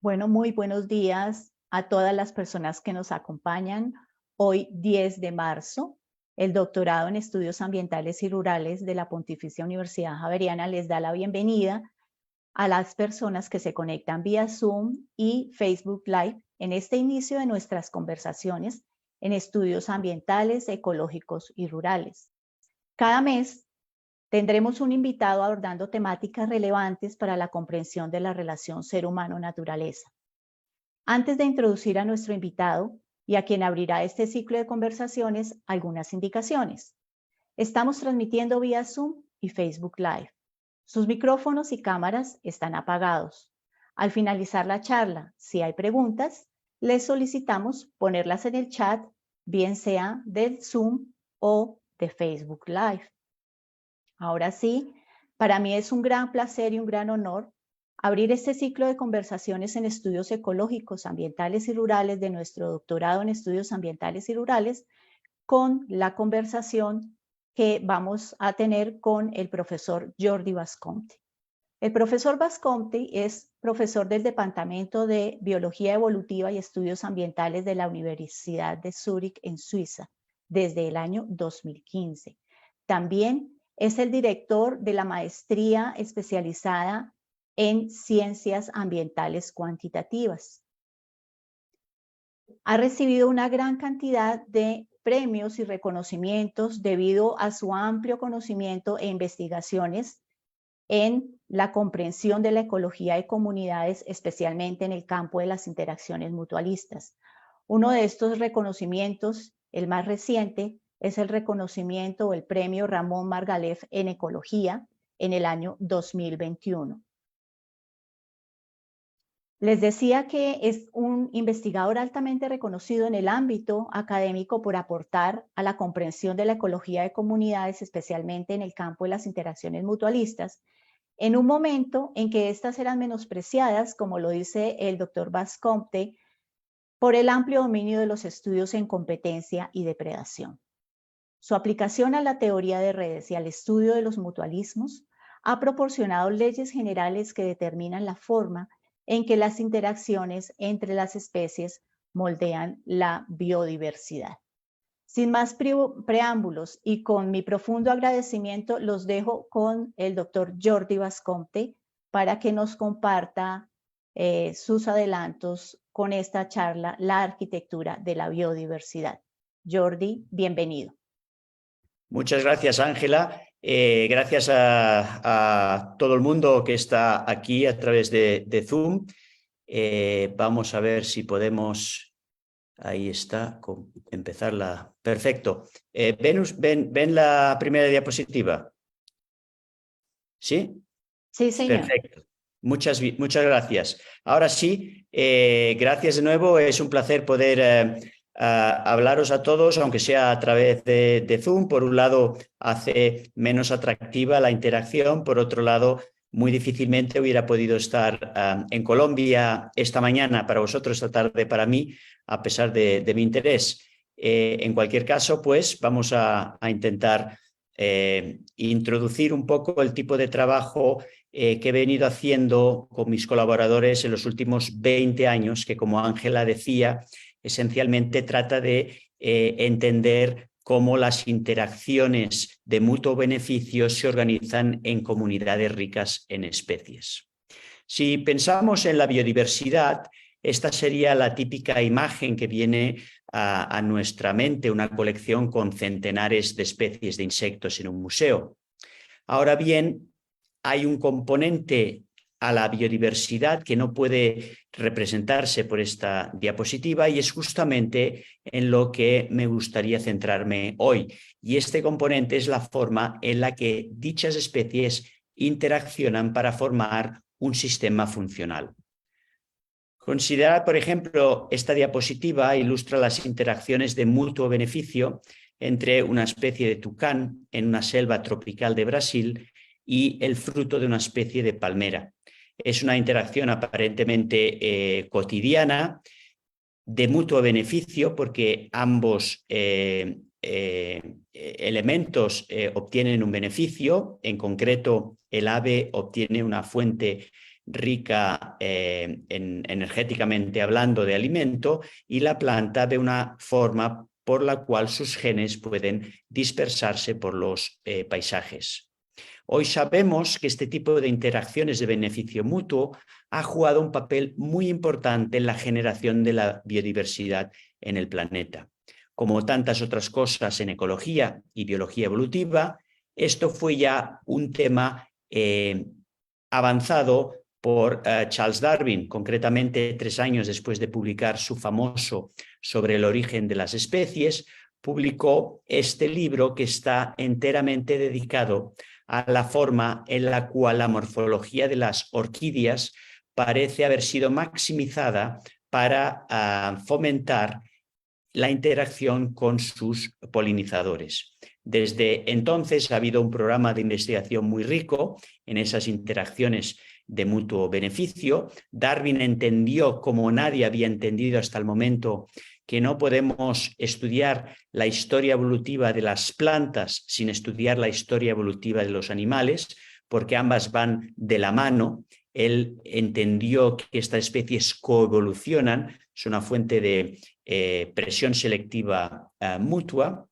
Bueno, muy buenos días a todas las personas que nos acompañan. Hoy, 10 de marzo, el doctorado en Estudios Ambientales y Rurales de la Pontificia Universidad Javeriana les da la bienvenida a las personas que se conectan vía Zoom y Facebook Live en este inicio de nuestras conversaciones en estudios ambientales, ecológicos y rurales. Cada mes tendremos un invitado abordando temáticas relevantes para la comprensión de la relación ser humano-naturaleza. Antes de introducir a nuestro invitado y a quien abrirá este ciclo de conversaciones, algunas indicaciones. Estamos transmitiendo vía Zoom y Facebook Live. Sus micrófonos y cámaras están apagados. Al finalizar la charla, si hay preguntas, les solicitamos ponerlas en el chat, bien sea del Zoom o de Facebook Live. Ahora sí, para mí es un gran placer y un gran honor abrir este ciclo de conversaciones en estudios ecológicos, ambientales y rurales de nuestro doctorado en estudios ambientales y rurales con la conversación que vamos a tener con el profesor Jordi Bascompte. El profesor Bascompte es profesor del Departamento de Biología Evolutiva y Estudios Ambientales de la Universidad de Zúrich en Suiza desde el año 2015. También es el director de la maestría especializada en ciencias ambientales cuantitativas. Ha recibido una gran cantidad de premios y reconocimientos debido a su amplio conocimiento e investigaciones en la comprensión de la ecología de comunidades, especialmente en el campo de las interacciones mutualistas. Uno de estos reconocimientos, el más reciente, es el reconocimiento o el premio Ramón Margalef en Ecología en el año 2021. Les decía que es un investigador altamente reconocido en el ámbito académico por aportar a la comprensión de la ecología de comunidades, especialmente en el campo de las interacciones mutualistas, en un momento en que éstas eran menospreciadas, como lo dice el doctor Bascompte, por el amplio dominio de los estudios en competencia y depredación. Su aplicación a la teoría de redes y al estudio de los mutualismos ha proporcionado leyes generales que determinan la forma en que las interacciones entre las especies moldean la biodiversidad. Sin más preámbulos y con mi profundo agradecimiento, los dejo con el doctor Jordi Bascompte para que nos comparta sus adelantos con esta charla, La arquitectura de la biodiversidad. Jordi, bienvenido. Muchas gracias, Ángela. Gracias a todo el mundo que está aquí a través de Zoom. Vamos a ver si podemos... Ahí está, empezarla. Perfecto. ¿Ven la primera diapositiva? ¿Sí? Sí, señor. Perfecto. Muchas gracias. Ahora sí, gracias de nuevo. Es un placer poder hablaros a todos, aunque sea a través de Zoom. Por un lado, hace menos atractiva la interacción. Por otro lado, muy difícilmente hubiera podido estar en Colombia esta mañana para vosotros, esta tarde para mí, a pesar de mi interés. En cualquier caso, pues vamos a intentar introducir un poco el tipo de trabajo que he venido haciendo con mis colaboradores en los últimos 20 años, que, como Ángela decía, esencialmente trata de entender cómo las interacciones de mutuo beneficio se organizan en comunidades ricas en especies. Si pensamos en la biodiversidad, esta sería la típica imagen que viene a nuestra mente, una colección con centenares de especies de insectos en un museo. Ahora bien, hay un componente a la biodiversidad que no puede representarse por esta diapositiva y es justamente en lo que me gustaría centrarme hoy. Y este componente es la forma en la que dichas especies interaccionan para formar un sistema funcional. Considerad, por ejemplo, esta diapositiva ilustra las interacciones de mutuo beneficio entre una especie de tucán en una selva tropical de Brasil y el fruto de una especie de palmera. Es una interacción aparentemente cotidiana, de mutuo beneficio, porque ambos elementos obtienen un beneficio. En concreto, el ave obtiene una fuente rica energéticamente hablando de alimento, y la planta de una forma por la cual sus genes pueden dispersarse por los paisajes. Hoy sabemos que este tipo de interacciones de beneficio mutuo ha jugado un papel muy importante en la generación de la biodiversidad en el planeta. Como tantas otras cosas en ecología y biología evolutiva, esto fue ya un tema avanzado por Charles Darwin, concretamente 3 años después de publicar su famoso Sobre el origen de las especies, publicó este libro que está enteramente dedicado a la forma en la cual la morfología de las orquídeas parece haber sido maximizada para fomentar la interacción con sus polinizadores. Desde entonces ha habido un programa de investigación muy rico en esas interacciones de mutuo beneficio. Darwin entendió, como nadie había entendido hasta el momento, que no podemos estudiar la historia evolutiva de las plantas sin estudiar la historia evolutiva de los animales, porque ambas van de la mano. Él entendió que estas especies coevolucionan, es una fuente de presión selectiva mutua,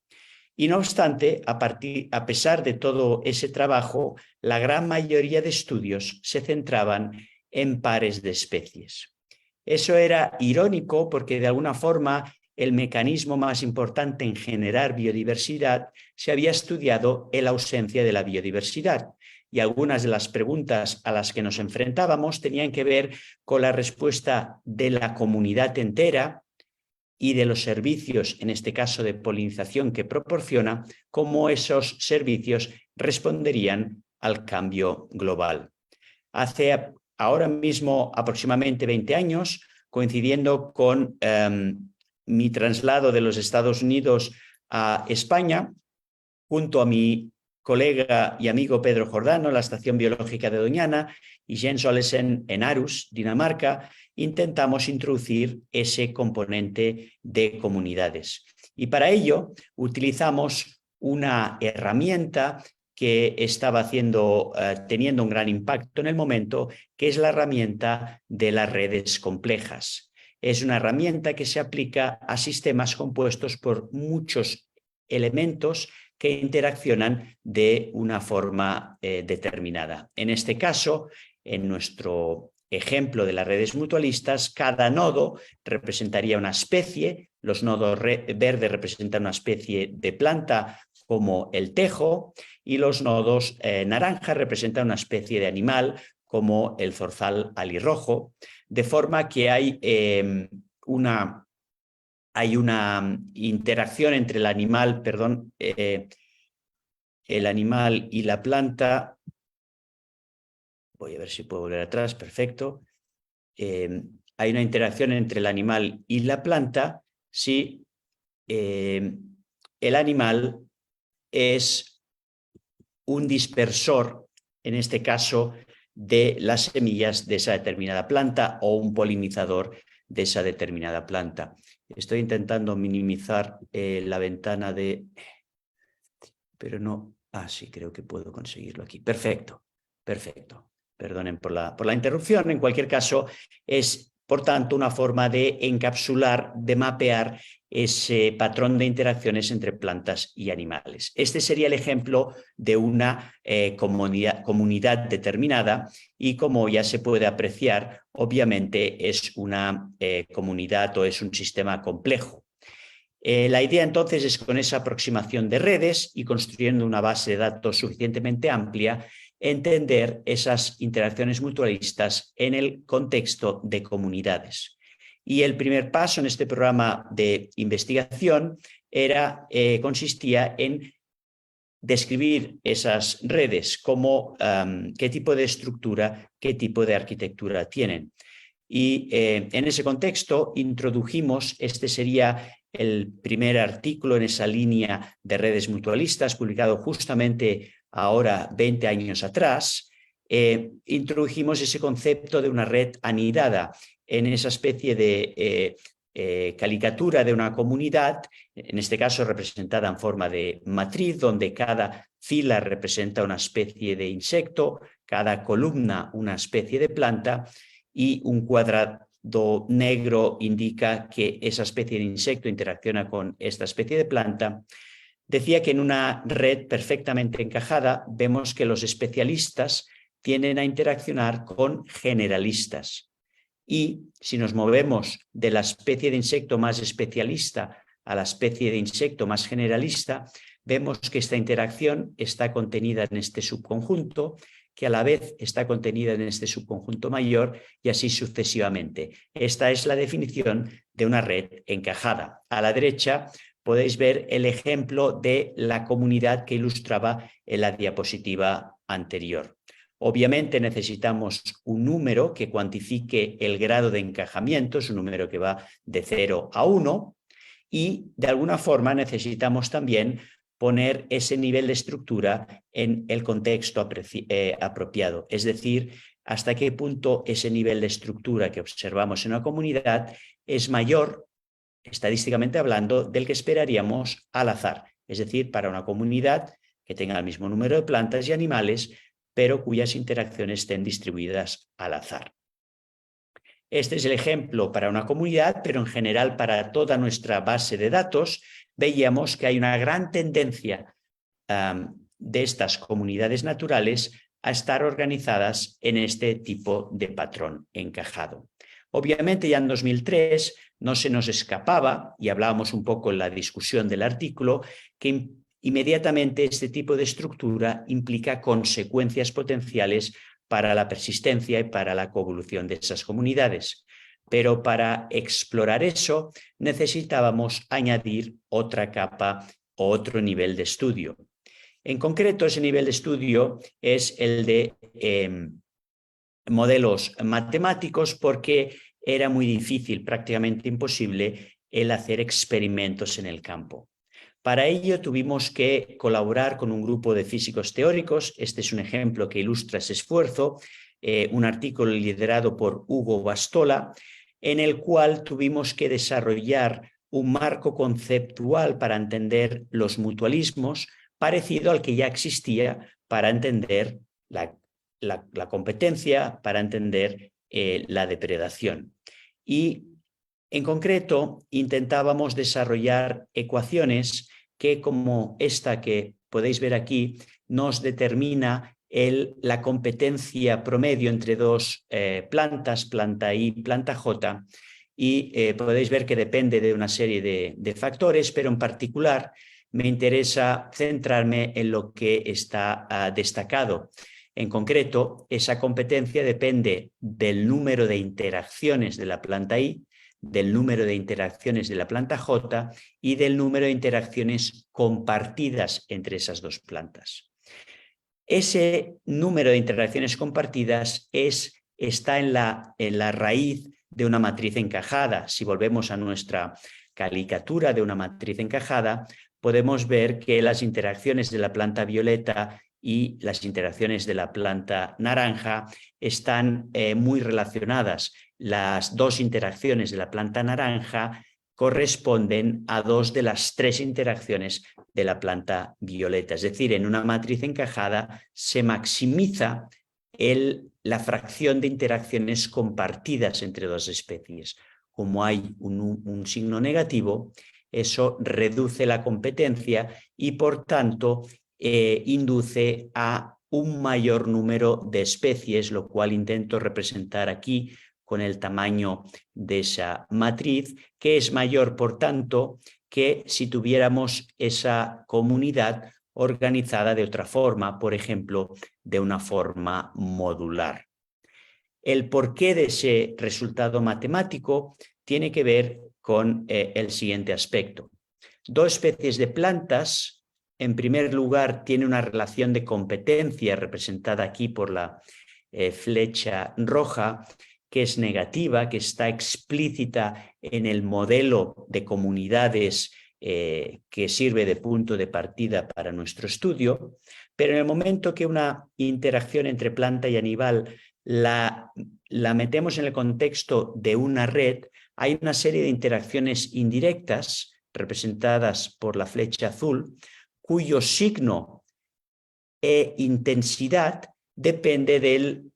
y no obstante, a pesar de todo ese trabajo, la gran mayoría de estudios se centraban en pares de especies. Eso era irónico porque de alguna forma el mecanismo más importante en generar biodiversidad se había estudiado en la ausencia de la biodiversidad. Y algunas de las preguntas a las que nos enfrentábamos tenían que ver con la respuesta de la comunidad entera y de los servicios, en este caso de polinización que proporciona, cómo esos servicios responderían al cambio global. Hace ahora mismo aproximadamente 20 años, coincidiendo con mi traslado de los Estados Unidos a España, junto a mi colega y amigo Pedro Jordano, la Estación Biológica de Doñana, y Jens Olesen en Aarhus, Dinamarca, intentamos introducir ese componente de comunidades. Y para ello utilizamos una herramienta que estaba teniendo un gran impacto en el momento, que es la herramienta de las redes complejas. Es una herramienta que se aplica a sistemas compuestos por muchos elementos que interaccionan de una forma determinada. En este caso, en nuestro ejemplo de las redes mutualistas, cada nodo representaría una especie. Los nodos verdes representan una especie de planta como el tejo, y los nodos naranja representan una especie de animal como el zorzal alirrojo, de forma que hay una interacción entre el animal, el animal y la planta. Voy a ver si puedo volver atrás, perfecto. Hay una interacción entre el animal y la planta si el animal es un dispersor, en este caso, de las semillas de esa determinada planta, o un polinizador de esa determinada planta. Estoy intentando minimizar la ventana de... Pero no... Ah, sí, creo que puedo conseguirlo aquí. Perfecto, perfecto. Perdonen por la interrupción. En cualquier caso, es, por tanto, una forma de encapsular, de mapear ese patrón de interacciones entre plantas y animales. Este sería el ejemplo de una comunidad determinada, y como ya se puede apreciar, obviamente es una comunidad o es un sistema complejo. La idea entonces es, con esa aproximación de redes y construyendo una base de datos suficientemente amplia, entender esas interacciones mutualistas en el contexto de comunidades. Y el primer paso en este programa de investigación consistía en describir esas redes, como qué tipo de estructura, qué tipo de arquitectura tienen. Y en ese contexto introdujimos, este sería el primer artículo en esa línea de redes mutualistas, publicado justamente ahora 20 años atrás. Introdujimos ese concepto de una red anidada en esa especie de caricatura de una comunidad, en este caso representada en forma de matriz, donde cada fila representa una especie de insecto, cada columna una especie de planta y un cuadrado negro indica que esa especie de insecto interacciona con esta especie de planta. Decía que en una red perfectamente encajada vemos que los especialistas tienden a interaccionar con generalistas. Y si nos movemos de la especie de insecto más especialista a la especie de insecto más generalista, vemos que esta interacción está contenida en este subconjunto, que a la vez está contenida en este subconjunto mayor y así sucesivamente. Esta es la definición de una red encajada. A la derecha podéis ver el ejemplo de la comunidad que ilustraba en la diapositiva anterior. Obviamente necesitamos un número que cuantifique el grado de encajamiento, es un número que va de 0 a 1, y de alguna forma necesitamos también poner ese nivel de estructura en el contexto apropiado, es decir, hasta qué punto ese nivel de estructura que observamos en una comunidad es mayor, estadísticamente hablando, del que esperaríamos al azar, es decir, para una comunidad que tenga el mismo número de plantas y animales, pero cuyas interacciones estén distribuidas al azar. Este es el ejemplo para una comunidad, pero en general para toda nuestra base de datos veíamos que hay una gran tendencia de estas comunidades naturales a estar organizadas en este tipo de patrón encajado. Obviamente ya en 2003 no se nos escapaba, y hablábamos un poco en la discusión del artículo, que inmediatamente este tipo de estructura implica consecuencias potenciales para la persistencia y para la coevolución de esas comunidades. Pero para explorar eso necesitábamos añadir otra capa o otro nivel de estudio. En concreto, ese nivel de estudio es el de modelos matemáticos, porque era muy difícil, prácticamente imposible, el hacer experimentos en el campo. Para ello tuvimos que colaborar con un grupo de físicos teóricos. Este es un ejemplo que ilustra ese esfuerzo, un artículo liderado por Hugo Bastola, en el cual tuvimos que desarrollar un marco conceptual para entender los mutualismos, parecido al que ya existía para entender la competencia, para entender la depredación. Y en concreto, intentábamos desarrollar ecuaciones que, como esta que podéis ver aquí, nos determina la competencia promedio entre dos plantas, planta I, planta J, y podéis ver que depende de una serie de factores, pero en particular me interesa centrarme en lo que está destacado. En concreto, esa competencia depende del número de interacciones de la planta I, del número de interacciones de la planta J y del número de interacciones compartidas entre esas dos plantas. Ese número de interacciones compartidas está en la raíz de una matriz encajada. Si volvemos a nuestra caricatura de una matriz encajada, podemos ver que las interacciones de la planta violeta y las interacciones de la planta naranja están muy relacionadas. Las dos interacciones de la planta naranja corresponden a dos de las tres interacciones de la planta violeta. Es decir, en una matriz encajada se maximiza la fracción de interacciones compartidas entre dos especies. Como hay un signo negativo, eso reduce la competencia y, por tanto, induce a un mayor número de especies, lo cual intento representar aquí con el tamaño de esa matriz, que es mayor, por tanto, que si tuviéramos esa comunidad organizada de otra forma, por ejemplo, de una forma modular. El porqué de ese resultado matemático tiene que ver con el siguiente aspecto. Dos especies de plantas, en primer lugar, tienen una relación de competencia representada aquí por la flecha roja, que es negativa, que está explícita en el modelo de comunidades que sirve de punto de partida para nuestro estudio, pero en el momento que una interacción entre planta y animal la metemos en el contexto de una red, hay una serie de interacciones indirectas representadas por la flecha azul, cuyo signo e intensidad depende del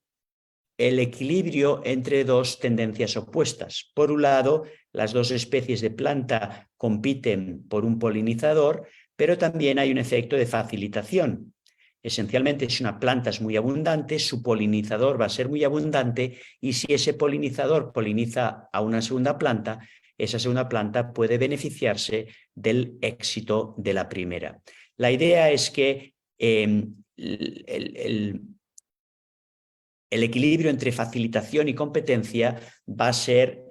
equilibrio entre dos tendencias opuestas. Por un lado, las dos especies de planta compiten por un polinizador, pero también hay un efecto de facilitación. Esencialmente, si una planta es muy abundante, su polinizador va a ser muy abundante, y si ese polinizador poliniza a una segunda planta, esa segunda planta puede beneficiarse del éxito de la primera. La idea es que el equilibrio entre facilitación y competencia va a ser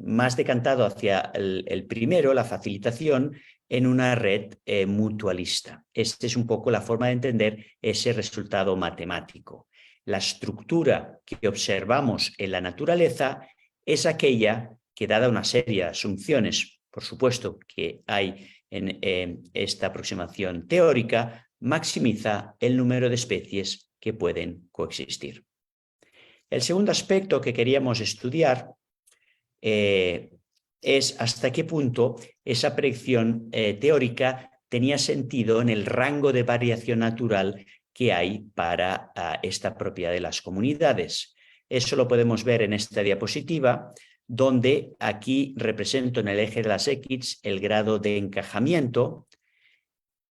más decantado hacia el primero, la facilitación, en una red mutualista. Esta es un poco la forma de entender ese resultado matemático. La estructura que observamos en la naturaleza es aquella que, dada una serie de asunciones, por supuesto, que hay en esta aproximación teórica, maximiza el número de especies que pueden coexistir. El segundo aspecto que queríamos estudiar es hasta qué punto esa predicción teórica tenía sentido en el rango de variación natural que hay para esta propiedad de las comunidades. Eso lo podemos ver en esta diapositiva, donde aquí represento en el eje de las X el grado de encajamiento.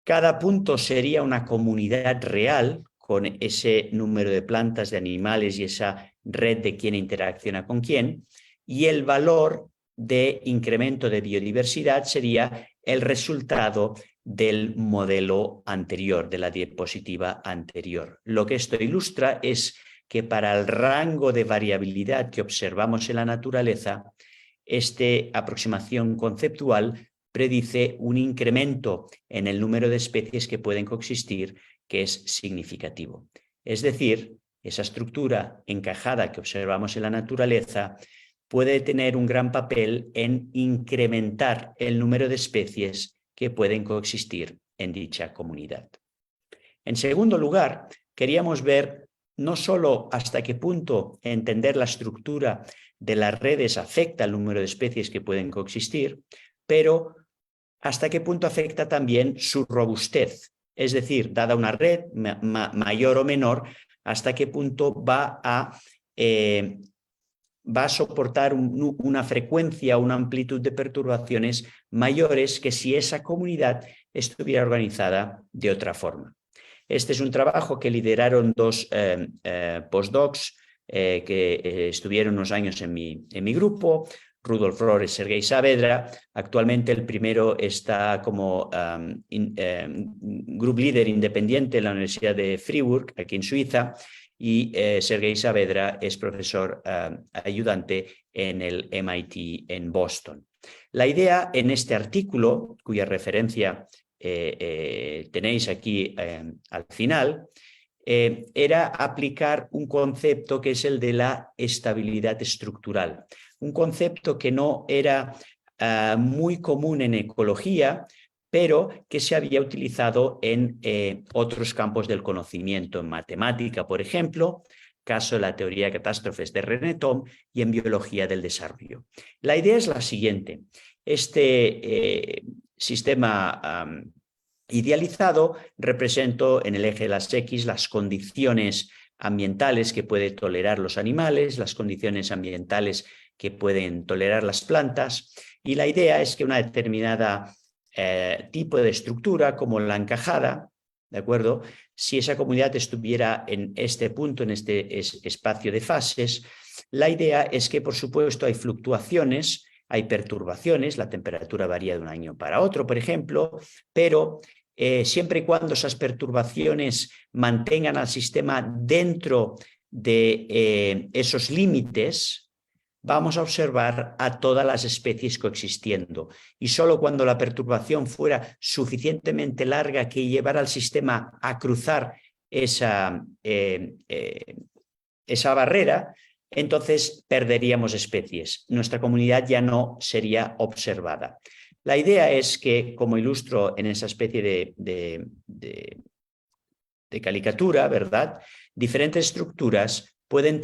Cada punto sería una comunidad real con ese número de plantas, de animales y esa red de quién interacciona con quién, y el valor de incremento de biodiversidad sería el resultado del modelo anterior, de la diapositiva anterior. Lo que esto ilustra es que para el rango de variabilidad que observamos en la naturaleza, esta aproximación conceptual predice un incremento en el número de especies que pueden coexistir que es significativo. Es decir, esa estructura encajada que observamos en la naturaleza puede tener un gran papel en incrementar el número de especies que pueden coexistir en dicha comunidad. En segundo lugar, queríamos ver no solo hasta qué punto entender la estructura de las redes afecta al número de especies que pueden coexistir, pero hasta qué punto afecta también su robustez. Es decir, dada una red mayor o menor, hasta qué punto va a soportar una frecuencia, una amplitud de perturbaciones mayores que si esa comunidad estuviera organizada de otra forma. Este es un trabajo que lideraron dos postdocs que estuvieron unos años en mi grupo, Rudolf Rohr y Sergei Saavedra. Actualmente el primero está como group leader independiente en la Universidad de Freiburg, aquí en Suiza, y Sergei Saavedra es profesor ayudante en el MIT en Boston. La idea en este artículo, cuya referencia tenéis aquí al final, era aplicar un concepto que es el de la estabilidad estructural. Un concepto que no era muy común en ecología, pero que se había utilizado en otros campos del conocimiento, en matemática, por ejemplo, caso de la teoría de catástrofes de René Thom, y en biología del desarrollo. La idea es la siguiente. Este sistema idealizado represento en el eje de las X las condiciones ambientales que pueden tolerar los animales, las condiciones ambientales que pueden tolerar las plantas, y la idea es que una determinada tipo de estructura, como la encajada, ¿de acuerdo? Si esa comunidad estuviera en este punto, en este espacio de fases, la idea es que, por supuesto, hay fluctuaciones, hay perturbaciones, la temperatura varía de un año para otro, por ejemplo, pero siempre y cuando esas perturbaciones mantengan al sistema dentro de esos límites, vamos a observar a todas las especies coexistiendo. Y solo cuando la perturbación fuera suficientemente larga que llevara al sistema a cruzar esa barrera, entonces perderíamos especies. Nuestra comunidad ya no sería observada. La idea es que, como ilustro en esa especie de caricatura, ¿verdad?, diferentes estructuras pueden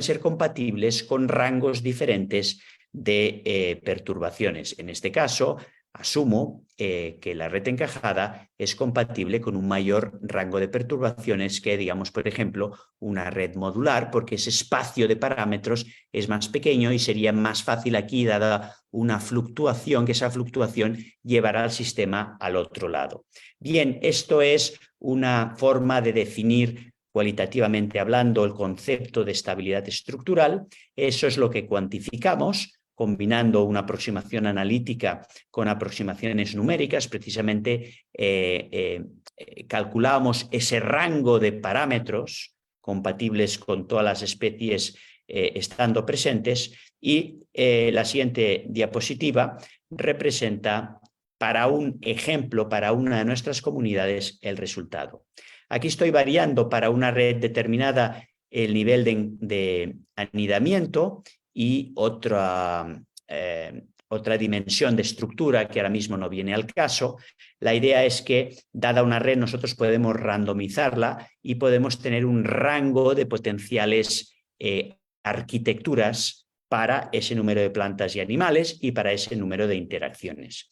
ser compatibles con rangos diferentes de perturbaciones. En este caso, asumo que la red encajada es compatible con un mayor rango de perturbaciones que, digamos, por ejemplo, una red modular, porque ese espacio de parámetros es más pequeño y sería más fácil aquí, dada una fluctuación, que esa fluctuación llevará al sistema al otro lado. Bien, esto es una forma de definir cualitativamente hablando el concepto de estabilidad estructural. Eso es lo que cuantificamos, combinando una aproximación analítica con aproximaciones numéricas. Precisamente calculamos ese rango de parámetros compatibles con todas las especies estando presentes, y la siguiente diapositiva representa para un ejemplo, para una de nuestras comunidades, el resultado. Aquí estoy variando para una red determinada el nivel de anidamiento y otra dimensión de estructura que ahora mismo no viene al caso. La idea es que, dada una red, nosotros podemos randomizarla y podemos tener un rango de potenciales arquitecturas para ese número de plantas y animales y para ese número de interacciones.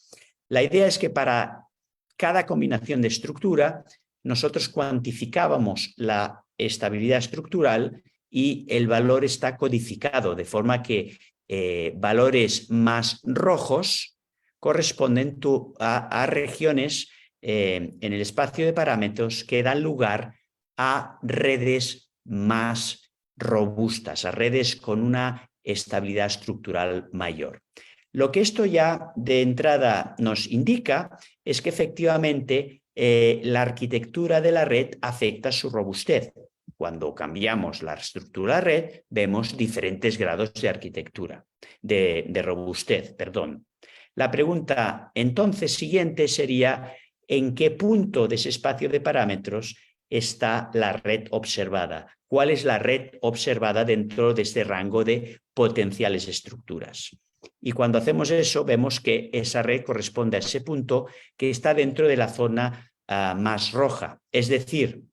La idea es que para cada combinación de estructura nosotros cuantificábamos la estabilidad estructural y el valor está codificado, de forma que valores más rojos corresponden a regiones en el espacio de parámetros que dan lugar a redes más robustas, a redes con una estabilidad estructural mayor. Lo que esto ya de entrada nos indica es que efectivamente la arquitectura de la red afecta su robustez. Cuando cambiamos la estructura de la red, vemos diferentes grados de arquitectura, de robustez, perdón. La pregunta entonces siguiente sería: ¿en qué punto de ese espacio de parámetros está la red observada? ¿Cuál es la red observada dentro de este rango de potenciales estructuras? Y cuando hacemos eso, vemos que esa red corresponde a ese punto que está dentro de la zona más roja. Es decir,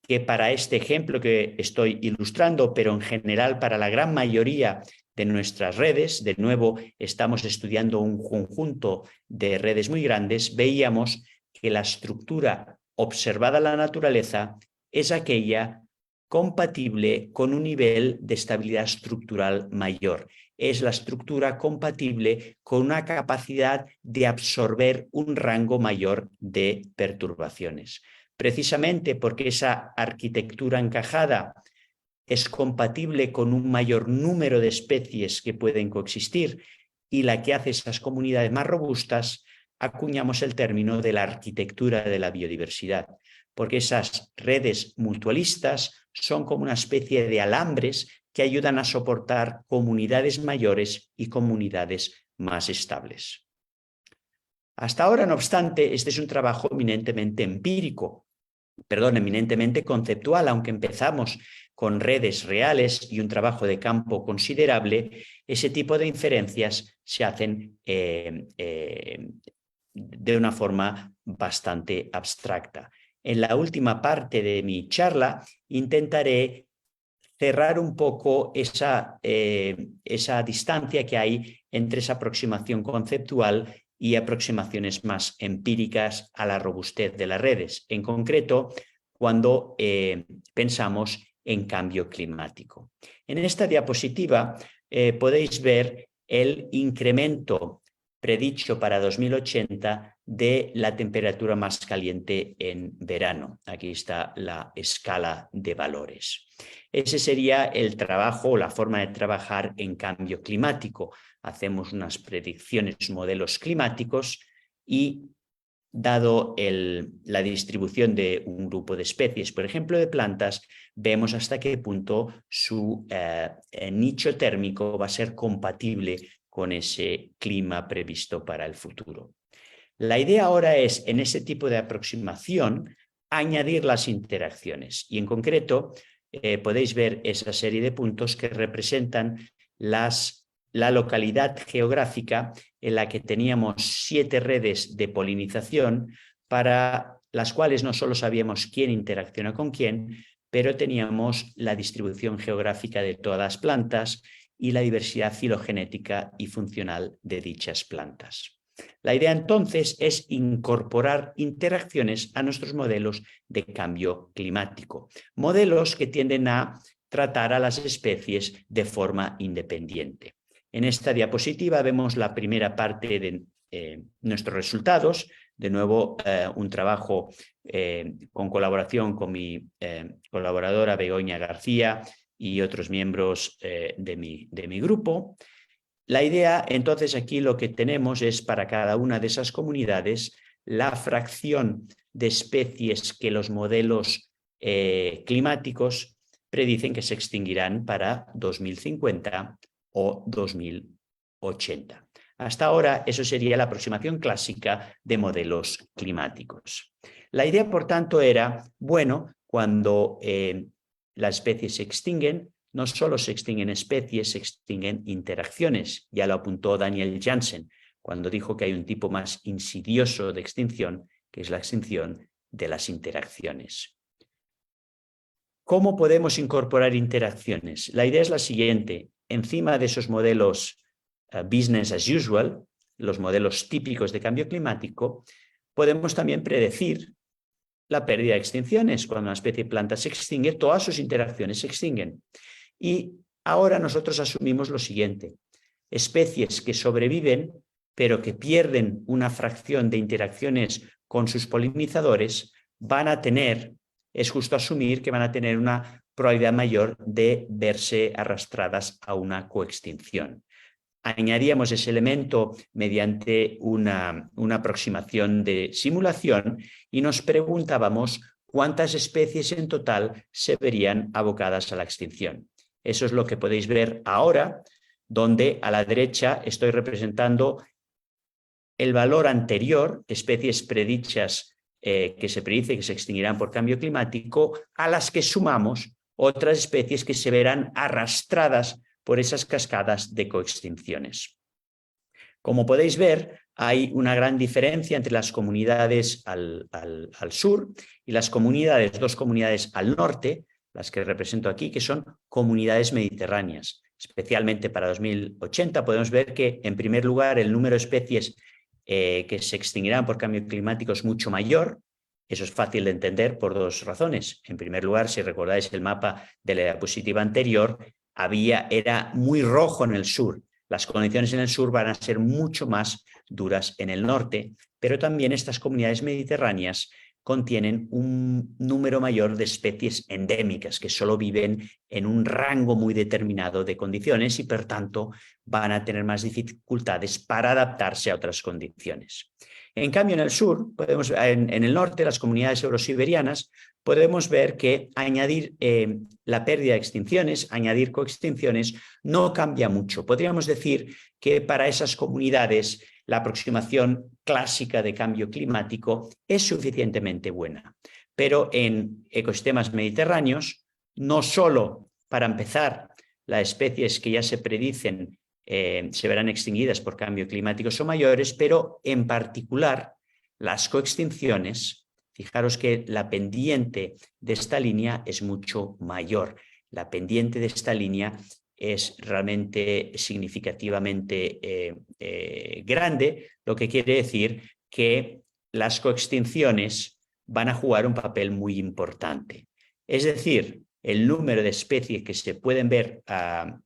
que para este ejemplo que estoy ilustrando, pero en general para la gran mayoría de nuestras redes, de nuevo estamos estudiando un conjunto de redes muy grandes, veíamos que la estructura observada en la naturaleza es aquella compatible con un nivel de estabilidad estructural mayor. Es la estructura compatible con una capacidad de absorber un rango mayor de perturbaciones. Precisamente porque esa arquitectura encajada es compatible con un mayor número de especies que pueden coexistir y la que hace esas comunidades más robustas, acuñamos el término de la arquitectura de la biodiversidad, porque esas redes mutualistas son como una especie de alambres que ayudan a soportar comunidades mayores y comunidades más estables. Hasta ahora, no obstante, este es un trabajo eminentemente eminentemente conceptual, aunque empezamos con redes reales y un trabajo de campo considerable. Ese tipo de inferencias se hacen de una forma bastante abstracta. En la última parte de mi charla intentaré cerrar un poco esa distancia que hay entre esa aproximación conceptual y aproximaciones más empíricas a la robustez de las redes, en concreto cuando pensamos en cambio climático. En esta diapositiva podéis ver el incremento predicho para 2080 de la temperatura más caliente en verano. Aquí está la escala de valores. Ese sería el trabajo o la forma de trabajar en cambio climático. Hacemos unas predicciones, modelos climáticos y, dado la distribución de un grupo de especies, por ejemplo de plantas, vemos hasta qué punto su nicho térmico va a ser compatible con ese clima previsto para el futuro. La idea ahora es, en ese tipo de aproximación, añadir las interacciones y, en concreto, podéis ver esa serie de puntos que representan la localidad geográfica en la que teníamos 7 redes de polinización, para las cuales no solo sabíamos quién interacciona con quién, pero teníamos la distribución geográfica de todas las plantas y la diversidad filogenética y funcional de dichas plantas. La idea entonces es incorporar interacciones a nuestros modelos de cambio climático, modelos que tienden a tratar a las especies de forma independiente. En esta diapositiva vemos la primera parte de nuestros resultados. De nuevo, un trabajo con colaboración con mi colaboradora Begoña García y otros miembros de mi grupo. La idea, entonces, aquí lo que tenemos es para cada una de esas comunidades la fracción de especies que los modelos climáticos predicen que se extinguirán para 2050 o 2080. Hasta ahora, eso sería la aproximación clásica de modelos climáticos. La idea, por tanto, era, bueno, cuando las especies se extinguen, no solo se extinguen especies, se extinguen interacciones. Ya lo apuntó Daniel Jansen cuando dijo que hay un tipo más insidioso de extinción, que es la extinción de las interacciones. ¿Cómo podemos incorporar interacciones? La idea es la siguiente. Encima de esos modelos business as usual, los modelos típicos de cambio climático, podemos también predecir la pérdida de extinciones. Cuando una especie de planta se extingue, todas sus interacciones se extinguen. Y ahora nosotros asumimos lo siguiente: especies que sobreviven, pero que pierden una fracción de interacciones con sus polinizadores, van a tener, es justo asumir que van a tener una probabilidad mayor de verse arrastradas a una coextinción. Añadíamos ese elemento mediante una aproximación de simulación y nos preguntábamos cuántas especies en total se verían abocadas a la extinción. Eso es lo que podéis ver ahora, donde a la derecha estoy representando el valor anterior, especies predichas que se predice que se extinguirán por cambio climático, a las que sumamos otras especies que se verán arrastradas por esas cascadas de coextinciones. Como podéis ver, hay una gran diferencia entre las comunidades al sur y las comunidades, dos comunidades al norte, las que represento aquí, que son comunidades mediterráneas. Especialmente para 2080 podemos ver que, en primer lugar, el número de especies que se extinguirán por cambio climático es mucho mayor. Eso es fácil de entender por dos razones. En primer lugar, si recordáis el mapa de la diapositiva anterior, era muy rojo en el sur. Las condiciones en el sur van a ser mucho más duras en el norte, pero también estas comunidades mediterráneas contienen un número mayor de especies endémicas que solo viven en un rango muy determinado de condiciones y, por tanto, van a tener más dificultades para adaptarse a otras condiciones. En cambio, en el sur, en el norte, las comunidades eurosiberianas, podemos ver que añadir la pérdida de extinciones, añadir coextinciones, no cambia mucho. Podríamos decir que para esas comunidades la aproximación clásica de cambio climático es suficientemente buena. Pero en ecosistemas mediterráneos, no solo, para empezar, las especies que ya se predicen se verán extinguidas por cambio climático son mayores, pero en particular las coextinciones, fijaros que la pendiente de esta línea es mucho mayor. La pendiente de esta línea es realmente significativamente grande, lo que quiere decir que las coextinciones van a jugar un papel muy importante. Es decir, el número de especies que se pueden ver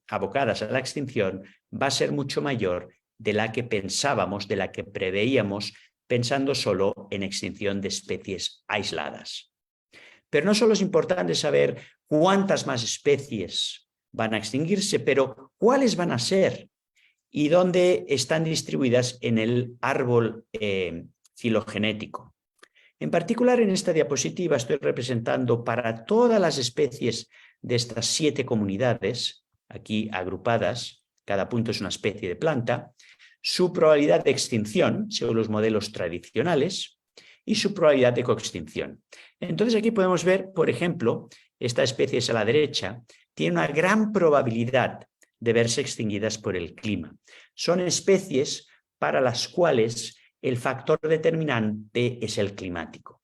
abocadas a la extinción va a ser mucho mayor de la que pensábamos, de la que preveíamos, pensando solo en extinción de especies aisladas. Pero no solo es importante saber cuántas más especies van a extinguirse, pero cuáles van a ser y dónde están distribuidas en el árbol filogenético. En particular, en esta diapositiva estoy representando para todas las especies de estas 7 comunidades, aquí agrupadas, cada punto es una especie de planta, su probabilidad de extinción, según los modelos tradicionales, y su probabilidad de coextinción. Entonces aquí podemos ver, por ejemplo, esta especie a la derecha, tiene una gran probabilidad de verse extinguidas por el clima. Son especies para las cuales el factor determinante es el climático.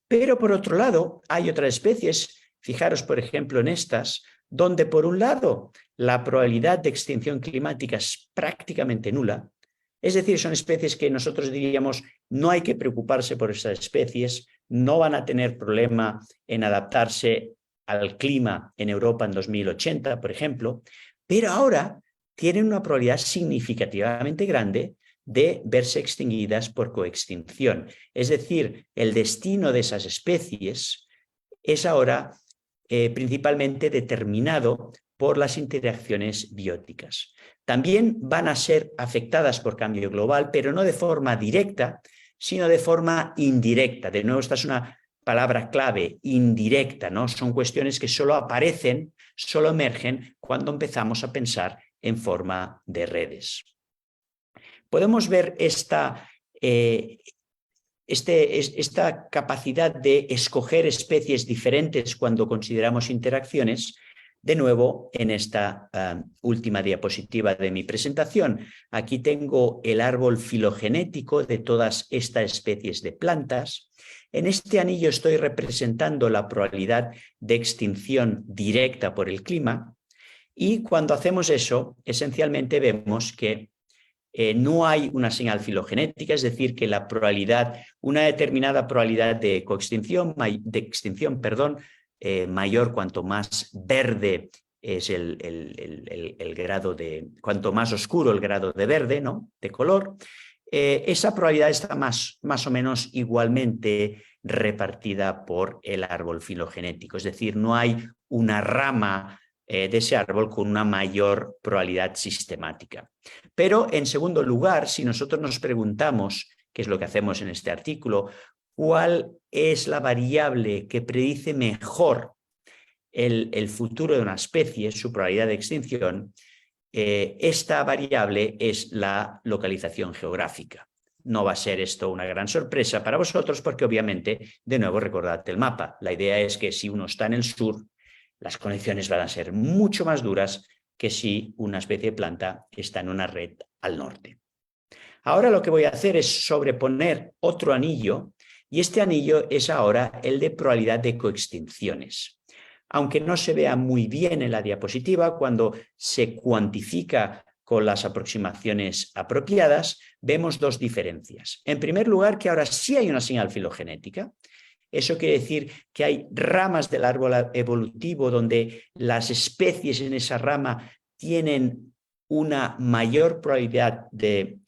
Pero por otro lado, hay otras especies, fijaros por ejemplo en estas, donde por un lado la probabilidad de extinción climática es prácticamente nula, Es decir, son especies que nosotros diríamos no hay que preocuparse por esas especies, no van a tener problema en adaptarse al clima en Europa en 2080, por ejemplo, pero ahora tienen una probabilidad significativamente grande de verse extinguidas por coextinción. Es decir, el destino de esas especies es ahora principalmente determinado por las interacciones bióticas. También van a ser afectadas por cambio global, pero no de forma directa, sino de forma indirecta. De nuevo, esta es una palabra clave, indirecta, ¿no? Son cuestiones que solo aparecen, solo emergen cuando empezamos a pensar en forma de redes. Podemos ver esta capacidad de escoger especies diferentes cuando consideramos interacciones, de nuevo en esta última diapositiva de mi presentación. Aquí tengo el árbol filogenético de todas estas especies de plantas. En este anillo estoy representando la probabilidad de extinción directa por el clima, y cuando hacemos eso, esencialmente vemos que no hay una señal filogenética, es decir, que la probabilidad, una determinada probabilidad de extinción, mayor cuanto más verde es el grado de, cuanto más oscuro el grado de verde, ¿no?, de color, esa probabilidad está más o menos igualmente repartida por el árbol filogenético, es decir, no hay una rama de ese árbol con una mayor probabilidad sistemática. Pero, en segundo lugar, si nosotros nos preguntamos, que es lo que hacemos en este artículo, cuál es la variable que predice mejor el futuro de una especie, su probabilidad de extinción, esta variable es la localización geográfica. No va a ser esto una gran sorpresa para vosotros porque, obviamente, de nuevo, recordad el mapa. La idea es que si uno está en el sur, las condiciones van a ser mucho más duras que si una especie de planta está en una red al norte. Ahora lo que voy a hacer es sobreponer otro anillo, y este anillo es ahora el de probabilidad de coextinciones. Aunque no se vea muy bien en la diapositiva, cuando se cuantifica con las aproximaciones apropiadas, vemos dos diferencias. En primer lugar, que ahora sí hay una señal filogenética. Eso quiere decir que hay ramas del árbol evolutivo donde las especies en esa rama tienen una mayor probabilidad de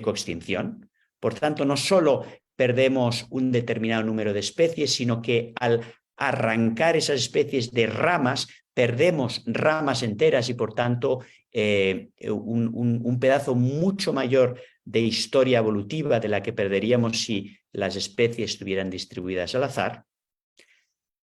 coextinción. Por tanto, no solo perdemos un determinado número de especies, sino que al arrancar esas especies de ramas, perdemos ramas enteras y, por tanto, un pedazo mucho mayor de historia evolutiva de la que perderíamos si las especies estuvieran distribuidas al azar.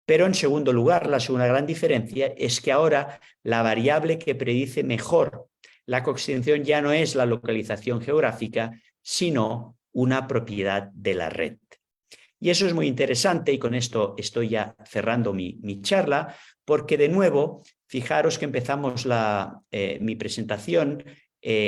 Pero, en segundo lugar, la segunda gran diferencia es que ahora la variable que predice mejor la coextinción ya no es la localización geográfica, sino una propiedad de la red. Y eso es muy interesante, y con esto estoy ya cerrando mi charla, porque, de nuevo, fijaros que empezamos mi presentación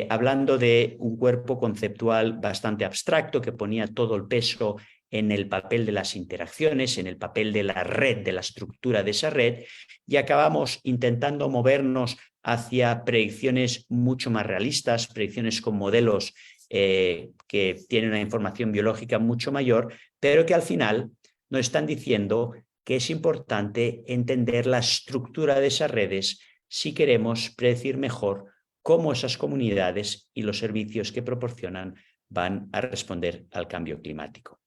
hablando de un cuerpo conceptual bastante abstracto que ponía todo el peso en el papel de las interacciones, en el papel de la red, de la estructura de esa red, y acabamos intentando movernos hacia predicciones mucho más realistas, predicciones con modelos que tienen una información biológica mucho mayor, pero que al final nos están diciendo que es importante entender la estructura de esas redes si queremos predecir mejor cómo esas comunidades y los servicios que proporcionan van a responder al cambio climático.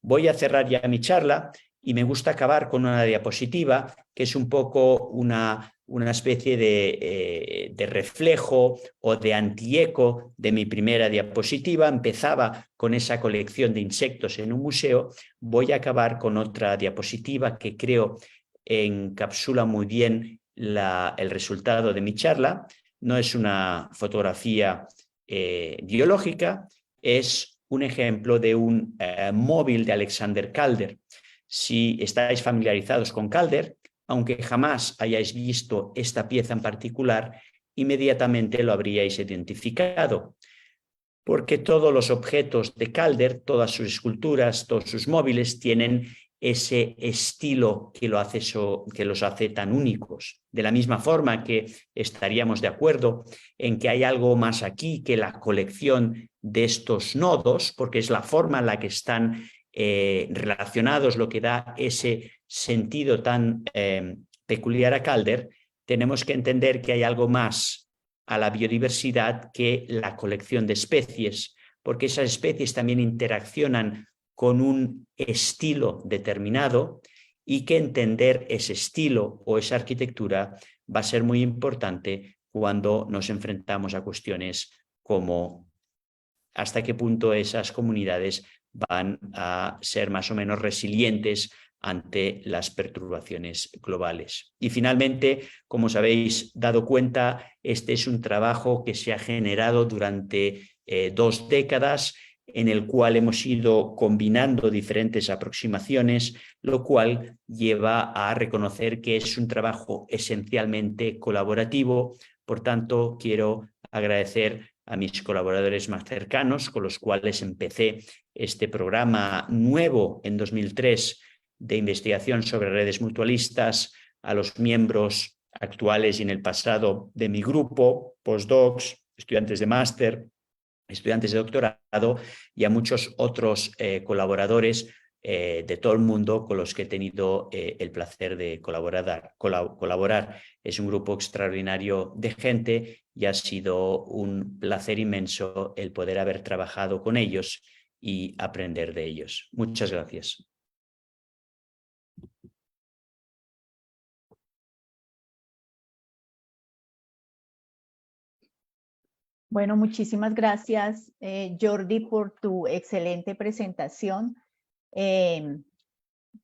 Voy a cerrar ya mi charla y me gusta acabar con una diapositiva que es un poco una especie de reflejo o de antieco de mi primera diapositiva. Empezaba con esa colección de insectos en un museo. Voy a acabar con otra diapositiva que creo encapsula muy bien el resultado de mi charla. No es una fotografía biológica, es un ejemplo de un móvil de Alexander Calder. Si estáis familiarizados con Calder, aunque jamás hayáis visto esta pieza en particular, inmediatamente lo habríais identificado, porque todos los objetos de Calder, todas sus esculturas, todos sus móviles tienen ese estilo que los hace tan únicos. De la misma forma que estaríamos de acuerdo en que hay algo más aquí que la colección de estos nodos, porque es la forma en la que están relacionados lo que da ese sentido tan peculiar a Calder. Tenemos que entender que hay algo más a la biodiversidad que la colección de especies, porque esas especies también interaccionan con un estilo determinado y que entender ese estilo o esa arquitectura va a ser muy importante cuando nos enfrentamos a cuestiones como hasta qué punto esas comunidades van a ser más o menos resilientes ante las perturbaciones globales. Y finalmente, como os habéis dado cuenta, este es un trabajo que se ha generado durante 2 décadas, en el cual hemos ido combinando diferentes aproximaciones, lo cual lleva a reconocer que es un trabajo esencialmente colaborativo. Por tanto, quiero agradecer a mis colaboradores más cercanos, con los cuales empecé este programa nuevo en 2003 de investigación sobre redes mutualistas, a los miembros actuales y en el pasado de mi grupo, postdocs, estudiantes de máster, estudiantes de doctorado y a muchos otros colaboradores de todo el mundo con los que he tenido el placer de colaborar. Es un grupo extraordinario de gente y ha sido un placer inmenso el poder haber trabajado con ellos y aprender de ellos. Muchas gracias. Bueno, muchísimas gracias, Jordi, por tu excelente presentación.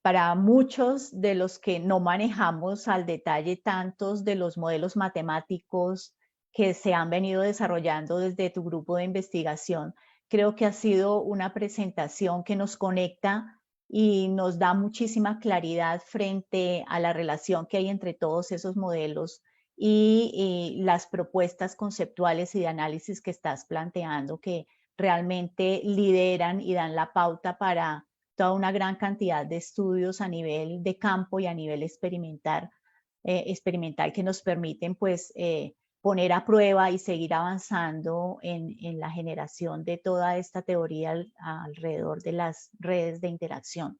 Para muchos de los que no manejamos al detalle tantos de los modelos matemáticos que se han venido desarrollando desde tu grupo de investigación, creo que ha sido una presentación que nos conecta y nos da muchísima claridad frente a la relación que hay entre todos esos modelos y las propuestas conceptuales y de análisis que estás planteando, que realmente lideran y dan la pauta para toda una gran cantidad de estudios a nivel de campo y a nivel experimental que nos permiten pues poner a prueba y seguir avanzando en la generación de toda esta teoría alrededor de las redes de interacción.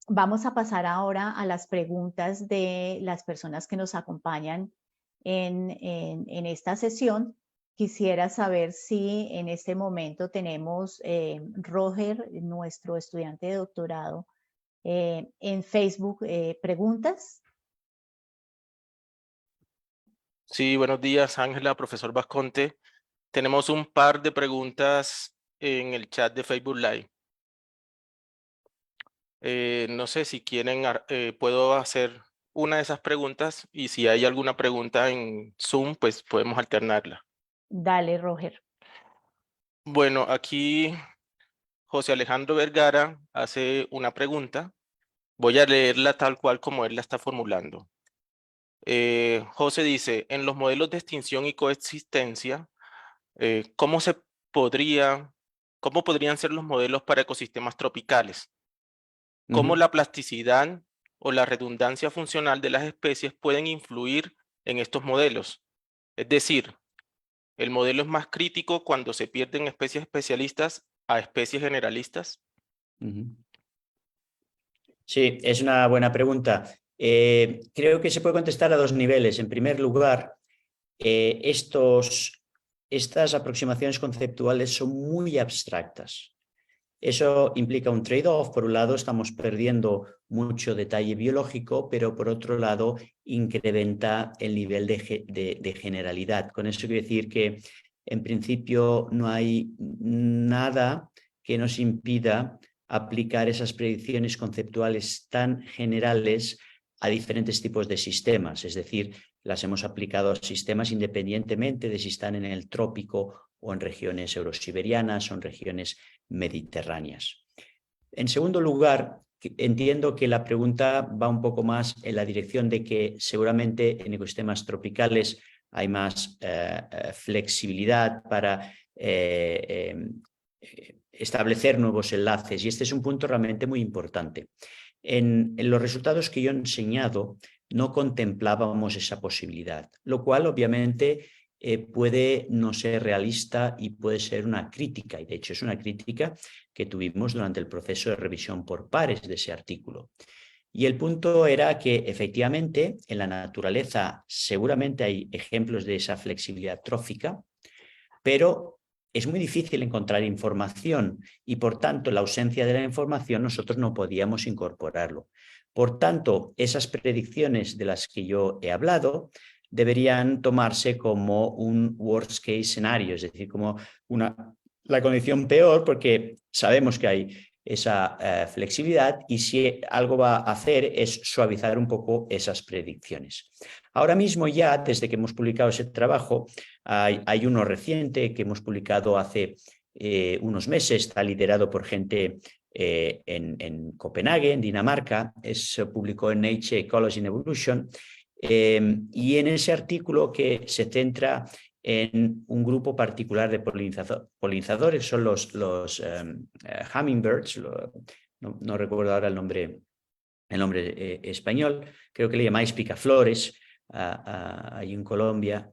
Vamos a pasar ahora a las preguntas de las personas que nos acompañan en esta sesión. Quisiera saber si en este momento tenemos Roger, nuestro estudiante de doctorado, en Facebook, preguntas. Sí, buenos días, Ángela, profesor Vasconte. Tenemos un par de preguntas en el chat de Facebook Live. No sé si quieren, puedo hacer una de esas preguntas y si hay alguna pregunta en Zoom, pues podemos alternarla. Dale, Roger. Bueno, aquí José Alejandro Vergara hace una pregunta. Voy a leerla tal cual como él la está formulando. José dice, en los modelos de extinción y coexistencia, ¿cómo podrían ser los modelos para ecosistemas tropicales? ¿Cómo la plasticidad o la redundancia funcional de las especies pueden influir en estos modelos? Es decir, ¿el modelo es más crítico cuando se pierden especies especialistas a especies generalistas? Sí, es una buena pregunta. Creo que se puede contestar a 2 niveles. En primer lugar, estas aproximaciones conceptuales son muy abstractas. Eso implica un trade-off. Por un lado, estamos perdiendo mucho detalle biológico, pero por otro lado, incrementa el nivel de generalidad. Con eso quiero decir que, en principio, no hay nada que nos impida aplicar esas predicciones conceptuales tan generales a diferentes tipos de sistemas. Es decir, las hemos aplicado a sistemas independientemente de si están en el trópico o en regiones eurosiberianas o en regiones mediterráneas. En segundo lugar, entiendo que la pregunta va un poco más en la dirección de que seguramente en ecosistemas tropicales hay más flexibilidad para establecer nuevos enlaces, y este es un punto realmente muy importante. En los resultados que yo he enseñado no contemplábamos esa posibilidad, lo cual obviamente puede no ser realista y puede ser una crítica, y de hecho es una crítica que tuvimos durante el proceso de revisión por pares de ese artículo. Y el punto era que efectivamente en la naturaleza seguramente hay ejemplos de esa flexibilidad trófica, pero es muy difícil encontrar información y por tanto la ausencia de la información nosotros no podíamos incorporarlo. Por tanto, esas predicciones de las que yo he hablado deberían tomarse como un worst case scenario, es decir, como la condición peor, porque sabemos que hay esa flexibilidad y si algo va a hacer es suavizar un poco esas predicciones. Ahora mismo ya, desde que hemos publicado ese trabajo, hay uno reciente que hemos publicado hace unos meses, está liderado por gente en Copenhague, en Dinamarca, se publicó en Nature Ecology and Evolution, y en ese artículo que se centra en un grupo particular de polinizadores, son los hummingbirds, no recuerdo ahora el nombre español, creo que le llamáis picaflores, ahí en Colombia.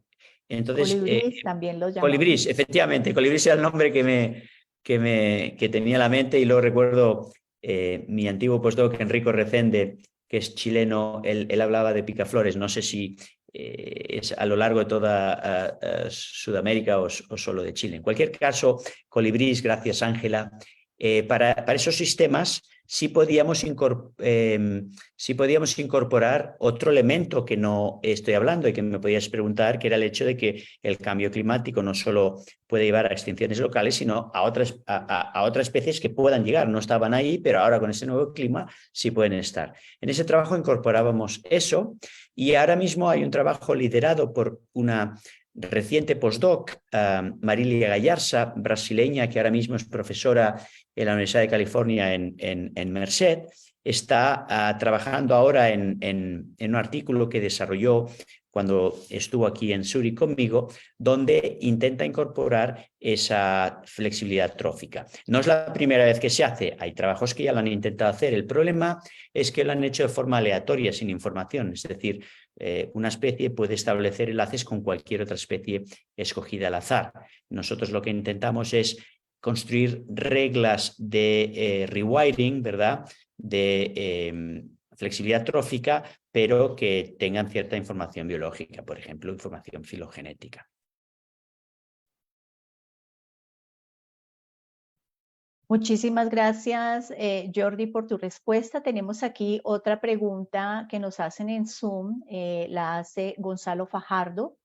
Entonces, Colibrís también los llamamos. Colibrís, efectivamente, colibrís era el nombre que tenía en la mente, y luego recuerdo mi antiguo postdoc Enrico Recende, que es chileno, él hablaba de picaflores, no sé si es a lo largo de toda Sudamérica o solo de Chile. En cualquier caso, colibrís, gracias Ángela, para esos sistemas sí podíamos incorporar otro elemento que no estoy hablando y que me podías preguntar, que era el hecho de que el cambio climático no solo puede llevar a extinciones locales, sino a otras especies que puedan llegar. No estaban ahí, pero ahora con ese nuevo clima sí pueden estar. En ese trabajo incorporábamos eso, y ahora mismo hay un trabajo liderado por una reciente postdoc, Marilia Gallarza, brasileña, que ahora mismo es profesora en la Universidad de California en Merced, está trabajando ahora en un artículo que desarrolló cuando estuvo aquí en Zurich conmigo, donde intenta incorporar esa flexibilidad trófica. No es la primera vez que se hace, hay trabajos que ya lo han intentado hacer. El problema es que lo han hecho de forma aleatoria, sin información, es decir, una especie puede establecer enlaces con cualquier otra especie escogida al azar. Nosotros lo que intentamos es construir reglas de rewiring, ¿verdad?, de flexibilidad trófica, pero que tengan cierta información biológica, por ejemplo, información filogenética. Muchísimas gracias, Jordi, por tu respuesta. Tenemos aquí otra pregunta que nos hacen en Zoom, la hace Gonzalo Fajardo,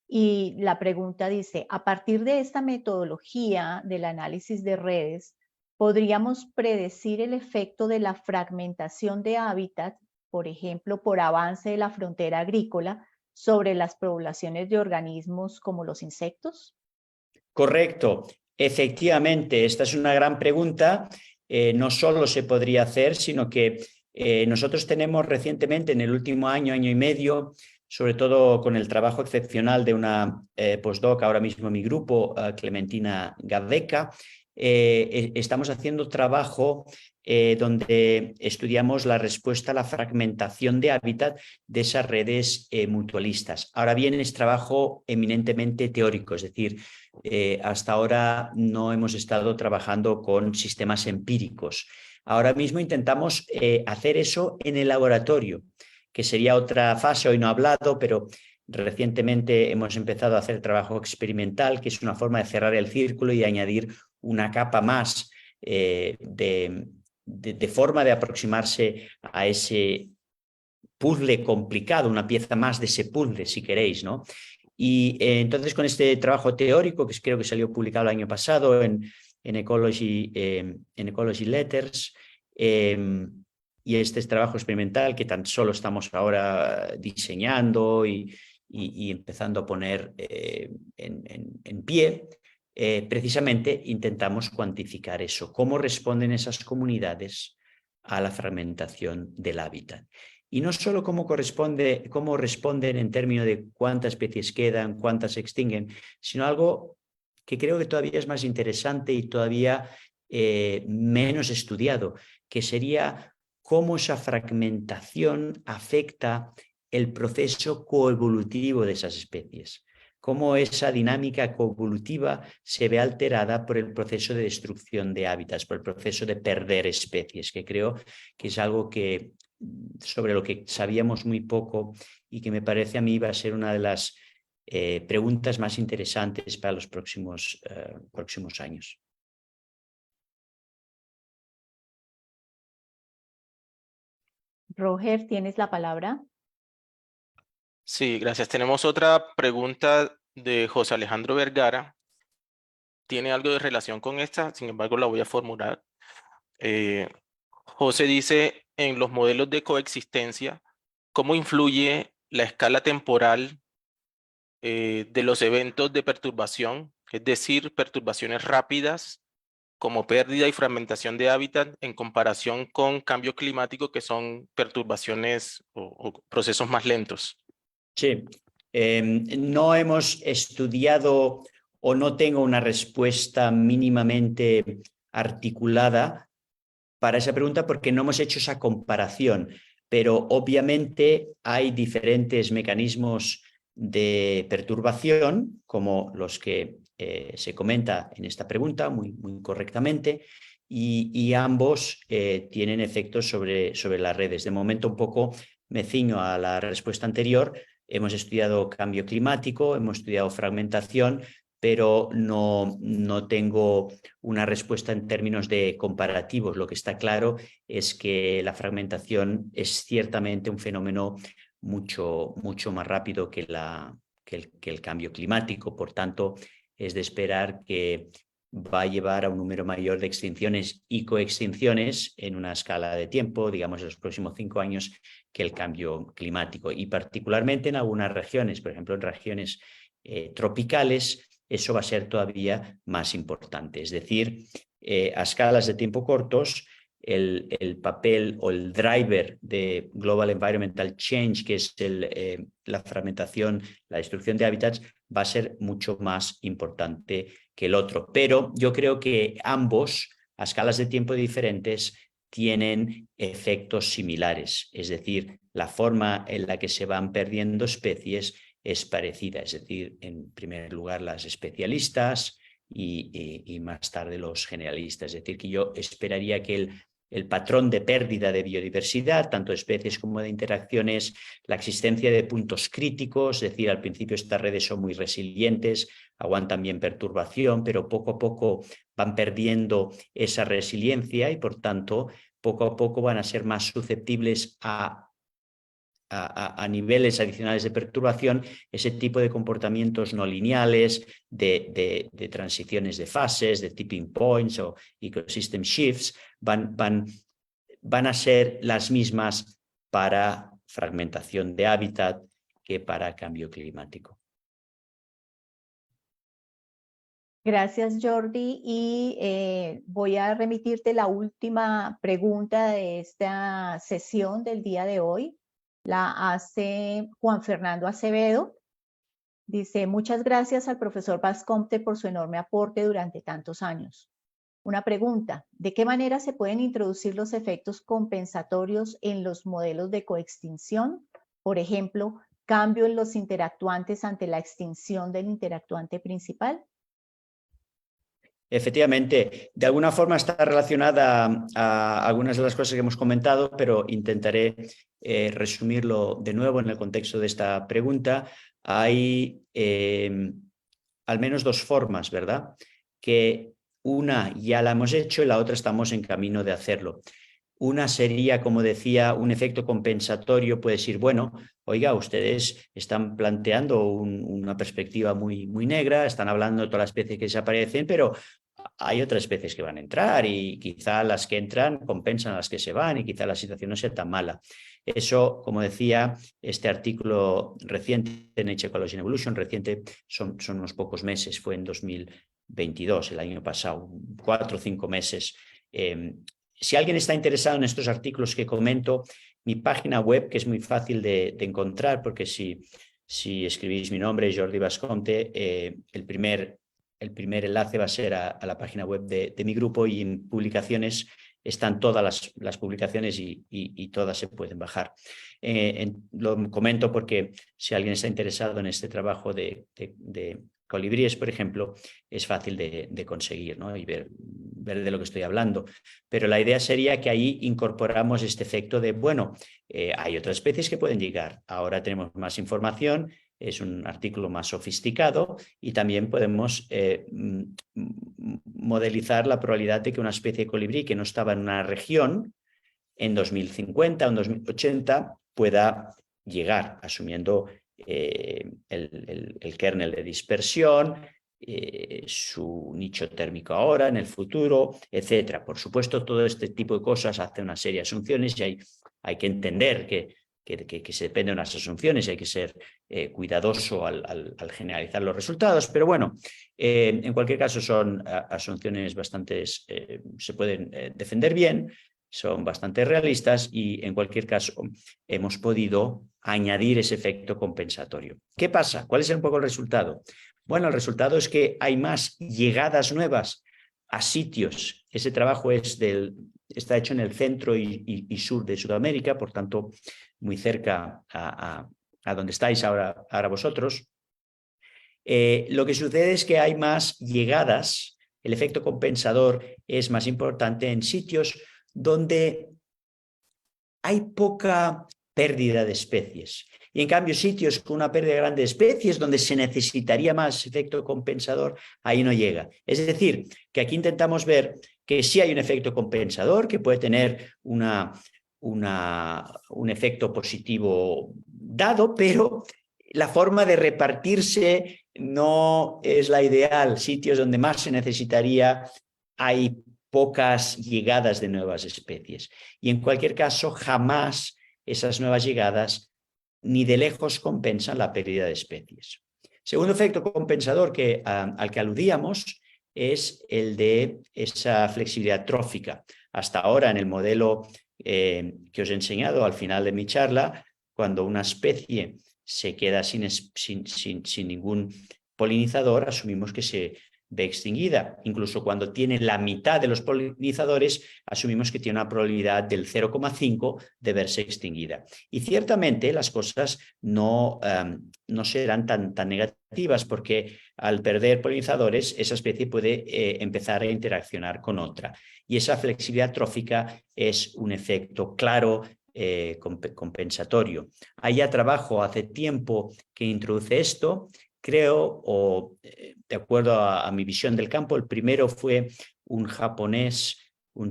y la pregunta dice, a partir de esta metodología del análisis de redes, ¿podríamos predecir el efecto de la fragmentación de hábitat, por ejemplo, por avance de la frontera agrícola, sobre las poblaciones de organismos como los insectos? Correcto. Efectivamente, esta es una gran pregunta. No solo se podría hacer, sino que nosotros tenemos recientemente, en el último año y medio, sobre todo con el trabajo excepcional de una postdoc, ahora mismo en mi grupo, Clementina Gadeca, estamos haciendo trabajo donde estudiamos la respuesta a la fragmentación de hábitat de esas redes mutualistas. Ahora bien, es trabajo eminentemente teórico, es decir, hasta ahora no hemos estado trabajando con sistemas empíricos. Ahora mismo intentamos hacer eso en el laboratorio, que sería otra fase. Hoy no he hablado, pero recientemente hemos empezado a hacer trabajo experimental, que es una forma de cerrar el círculo y añadir una capa más de forma de aproximarse a ese puzzle complicado, una pieza más de ese puzzle, si queréis, ¿no? Y entonces con este trabajo teórico, que creo que salió publicado el año pasado en Ecology Letters, y este trabajo experimental que tan solo estamos ahora diseñando y empezando a poner en pie, precisamente intentamos cuantificar eso, cómo responden esas comunidades a la fragmentación del hábitat. Y no solo cómo responden en términos de cuántas especies quedan, cuántas se extinguen, sino algo que creo que todavía es más interesante y todavía menos estudiado, que sería cómo esa fragmentación afecta el proceso coevolutivo de esas especies, cómo esa dinámica coevolutiva se ve alterada por el proceso de destrucción de hábitats, por el proceso de perder especies, que creo que es algo que, sobre lo que sabíamos muy poco y que me parece a mí va a ser una de las preguntas más interesantes para los próximos años. Roger, ¿tienes la palabra? Sí, gracias. Tenemos otra pregunta de José Alejandro Vergara. Tiene algo de relación con esta, sin embargo la voy a formular. José dice, en los modelos de coexistencia, ¿cómo influye la escala temporal de los eventos de perturbación? Es decir, perturbaciones rápidas como pérdida y fragmentación de hábitat en comparación con cambio climático, que son perturbaciones o procesos más lentos. Sí, no hemos estudiado o no tengo una respuesta mínimamente articulada para esa pregunta porque no hemos hecho esa comparación, pero obviamente hay diferentes mecanismos de perturbación, como los que se comenta en esta pregunta muy correctamente, y ambos tienen efectos sobre las redes. De momento un poco me ciño a la respuesta anterior. Hemos estudiado cambio climático, hemos estudiado fragmentación, pero no tengo una respuesta en términos de comparativos. Lo que está claro es que la fragmentación es ciertamente un fenómeno mucho más rápido que el cambio climático. Por tanto, es de esperar que va a llevar a un número mayor de extinciones y coextinciones en una escala de tiempo, digamos, en los próximos 5 años, que el cambio climático. Y particularmente en algunas regiones, por ejemplo, en regiones tropicales, eso va a ser todavía más importante. Es decir, a escalas de tiempo cortos, el papel o el driver de Global Environmental Change, que es la fragmentación, la destrucción de hábitats, va a ser mucho más importante que el otro. Pero yo creo que ambos, a escalas de tiempo diferentes, tienen efectos similares. Es decir, la forma en la que se van perdiendo especies es parecida. Es decir, en primer lugar, las especialistas y más tarde los generalistas. Es decir, que yo esperaría que el patrón de pérdida de biodiversidad, tanto de especies como de interacciones, la existencia de puntos críticos, es decir, al principio estas redes son muy resilientes, aguantan bien perturbación, pero poco a poco van perdiendo esa resiliencia y, por tanto, poco a poco van a ser más susceptibles a niveles adicionales de perturbación, ese tipo de comportamientos no lineales, de transiciones de fases, de tipping points o ecosystem shifts, van a ser las mismas para fragmentación de hábitat que para cambio climático. Gracias, Jordi. Y voy a remitirte la última pregunta de esta sesión del día de hoy. La hace Juan Fernando Acevedo. Dice, muchas gracias al profesor Bascomte por su enorme aporte durante tantos años. Una pregunta, ¿de qué manera se pueden introducir los efectos compensatorios en los modelos de coextinción? Por ejemplo, cambio en los interactuantes ante la extinción del interactuante principal. Efectivamente, de alguna forma está relacionada a algunas de las cosas que hemos comentado, pero intentaré resumirlo de nuevo en el contexto de esta pregunta. Hay al menos dos formas, ¿verdad? Que una ya la hemos hecho y la otra estamos en camino de hacerlo. Una sería, como decía, un efecto compensatorio, puede decir, bueno, oiga, ustedes están planteando una perspectiva muy negra, están hablando de todas las especies que desaparecen, pero hay otras especies que van a entrar y quizá las que entran compensan a las que se van y quizá la situación no sea tan mala. Eso, como decía, este artículo reciente en Nature Ecology and Evolution, reciente, son unos pocos meses, fue en 2022, el año pasado, 4 o 5 meses. Si alguien está interesado en estos artículos que comento, mi página web, que es muy fácil de encontrar, porque si escribís mi nombre, Jordi Bascomte, el primer el primer enlace va a ser a la página web de mi grupo, y en publicaciones están todas las publicaciones y todas se pueden bajar. Lo comento porque si alguien está interesado en este trabajo de colibríes, por ejemplo, es fácil de conseguir, ¿no? Y ver de lo que estoy hablando. Pero la idea sería que ahí incorporamos este efecto de, bueno, hay otras especies que pueden llegar. Ahora tenemos más información, es un artículo más sofisticado, y también podemos modelizar la probabilidad de que una especie de colibrí que no estaba en una región en 2050 o en 2080 pueda llegar, asumiendo el kernel de dispersión, su nicho térmico ahora, en el futuro, etcétera. Por supuesto, todo este tipo de cosas hace una serie de asunciones, y hay que entender que se depende de unas asunciones, y hay que ser cuidadoso al generalizar los resultados, pero bueno, en cualquier caso son asunciones bastante, se pueden defender bien, son bastante realistas, y en cualquier caso hemos podido añadir ese efecto compensatorio. ¿Qué pasa? ¿Cuál es un poco el resultado? Bueno, el resultado es que hay más llegadas nuevas a sitios. Ese trabajo está hecho en el centro y sur de Sudamérica, por tanto, muy cerca a donde estáis ahora vosotros. Lo que sucede es que hay más llegadas, el efecto compensador es más importante en sitios donde hay poca pérdida de especies. Y en cambio, sitios con una pérdida grande de especies, donde se necesitaría más efecto compensador, ahí no llega. Es decir, que aquí intentamos ver que sí hay un efecto compensador, que puede tener un efecto positivo dado, pero la forma de repartirse no es la ideal. Sitios donde más se necesitaría, hay pocas llegadas de nuevas especies. Y en cualquier caso, jamás esas nuevas llegadas ni de lejos compensan la pérdida de especies. Segundo efecto compensador al que aludíamos es el de esa flexibilidad trófica. Hasta ahora, en el modelo que os he enseñado al final de mi charla, cuando una especie se queda sin ningún polinizador, asumimos que se ve extinguida. Incluso cuando tiene la mitad de los polinizadores, asumimos que tiene una probabilidad del 0,5 de verse extinguida. Y ciertamente las cosas no serán tan negativas, porque al perder polinizadores, esa especie puede empezar a interaccionar con otra. Y esa flexibilidad trófica es un efecto claro compensatorio. Hay ya trabajo hace tiempo que introduce esto. Creo, de acuerdo a mi visión del campo, el primero fue un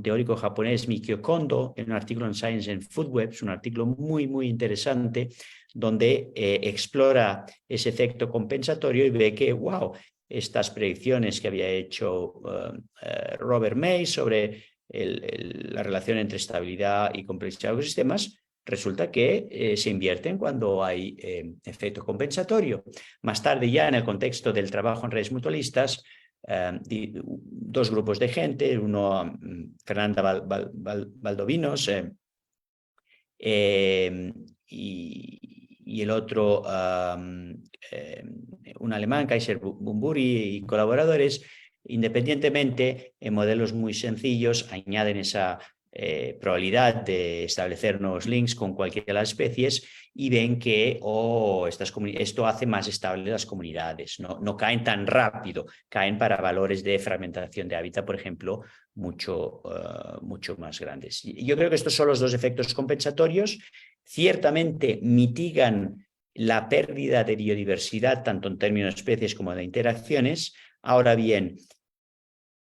teórico japonés, Mikio Kondo, en un artículo en Science and Food Web, un artículo muy, muy interesante, donde explora ese efecto compensatorio y ve que, wow, estas predicciones que había hecho Robert May sobre la relación entre estabilidad y complejidad de los sistemas, resulta que se invierten cuando hay efecto compensatorio. Más tarde, ya en el contexto del trabajo en redes mutualistas, dos grupos de gente, uno Fernanda Valdovinos y el otro un alemán, Kaiser Bumburi, y colaboradores, independientemente, en modelos muy sencillos, añaden esa probabilidad de establecer nuevos links con cualquiera de las especies, y ven que esto hace más estables las comunidades, no caen tan rápido, caen para valores de fragmentación de hábitat, por ejemplo, mucho más grandes. Yo creo que estos son los dos efectos compensatorios. Ciertamente mitigan la pérdida de biodiversidad, tanto en términos de especies como de interacciones. Ahora bien,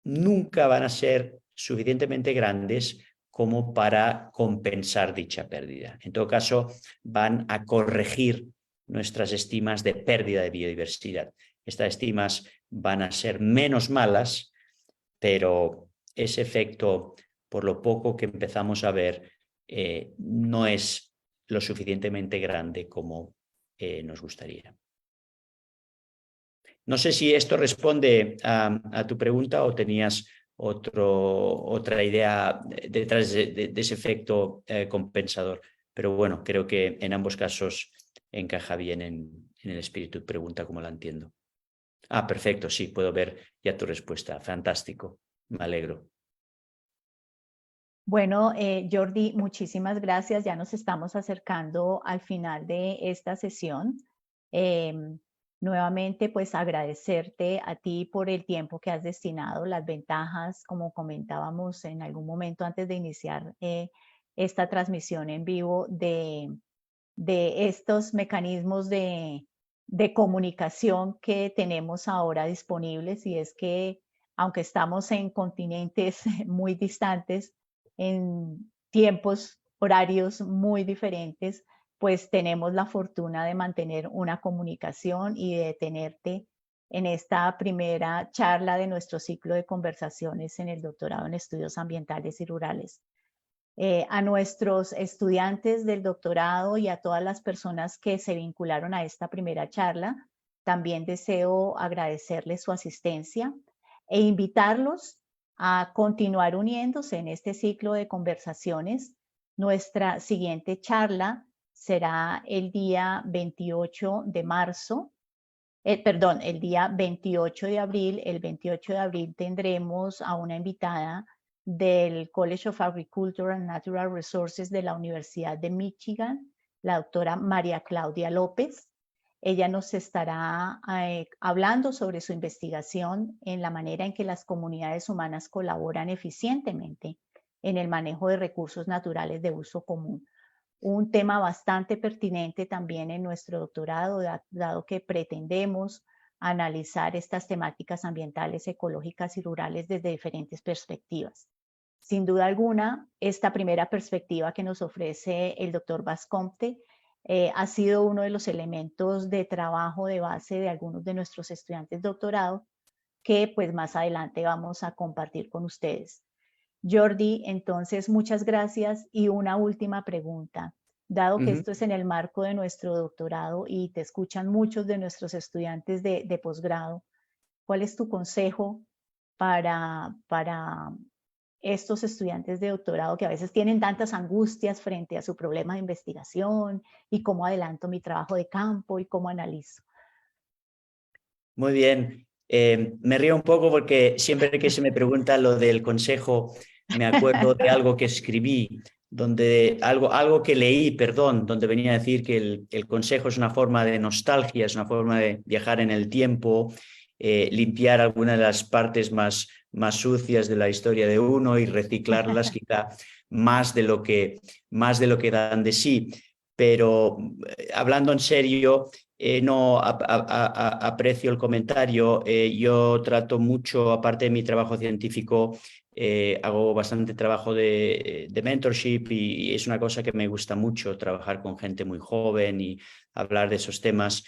nunca van a ser suficientemente grandes como para compensar dicha pérdida. En todo caso, van a corregir nuestras estimas de pérdida de biodiversidad. Estas estimas van a ser menos malas, pero ese efecto, por lo poco que empezamos a ver, no es lo suficientemente grande como nos gustaría. No sé si esto responde a tu pregunta, o tenías otra idea detrás de ese efecto compensador, pero bueno, creo que en ambos casos encaja bien en el espíritu de pregunta, como la entiendo. Ah, perfecto, sí, puedo ver ya tu respuesta. Fantástico, me alegro. Bueno, Jordi, muchísimas gracias. Ya nos estamos acercando al final de esta sesión. Nuevamente, pues agradecerte a ti por el tiempo que has destinado, las ventajas, como comentábamos en algún momento antes de iniciar esta transmisión en vivo, de estos mecanismos de comunicación que tenemos ahora disponibles, y es que aunque estamos en continentes muy distantes, en tiempos horarios muy diferentes, pues tenemos la fortuna de mantener una comunicación y de tenerte en esta primera charla de nuestro ciclo de conversaciones en el doctorado en estudios ambientales y rurales. A nuestros estudiantes del doctorado y a todas las personas que se vincularon a esta primera charla, también deseo agradecerles su asistencia e invitarlos a continuar uniéndose en este ciclo de conversaciones. Nuestra siguiente charla será el día 28 de marzo, perdón, el día 28 de abril. El 28 de abril tendremos a una invitada del College of Agriculture and Natural Resources de la Universidad de Michigan, la doctora María Claudia López. Ella nos estará hablando sobre su investigación en la manera en que las comunidades humanas colaboran eficientemente en el manejo de recursos naturales de uso común. Un tema bastante pertinente también en nuestro doctorado, dado que pretendemos analizar estas temáticas ambientales, ecológicas y rurales desde diferentes perspectivas. Sin duda alguna, esta primera perspectiva que nos ofrece el doctor Bascomte ha sido uno de los elementos de trabajo de base de algunos de nuestros estudiantes de doctorado, que pues más adelante vamos a compartir con ustedes. Jordi, entonces muchas gracias, y una última pregunta. Dado que esto es en el marco de nuestro doctorado y te escuchan muchos de nuestros estudiantes de posgrado, ¿cuál es tu consejo para estos estudiantes de doctorado que a veces tienen tantas angustias frente a su problema de investigación y cómo adelanto mi trabajo de campo y cómo analizo? Muy bien. Me río un poco porque siempre que se me pregunta lo del consejo, me acuerdo de algo que escribí, algo que leí, perdón, donde venía a decir que el consejo es una forma de nostalgia, es una forma de viajar en el tiempo, limpiar algunas de las partes más sucias de la historia de uno y reciclarlas quizá más de lo que dan de sí. Pero hablando en serio, no aprecio el comentario. Yo trato mucho, aparte de mi trabajo científico, hago bastante trabajo de mentorship, y es una cosa que me gusta mucho, trabajar con gente muy joven y hablar de esos temas.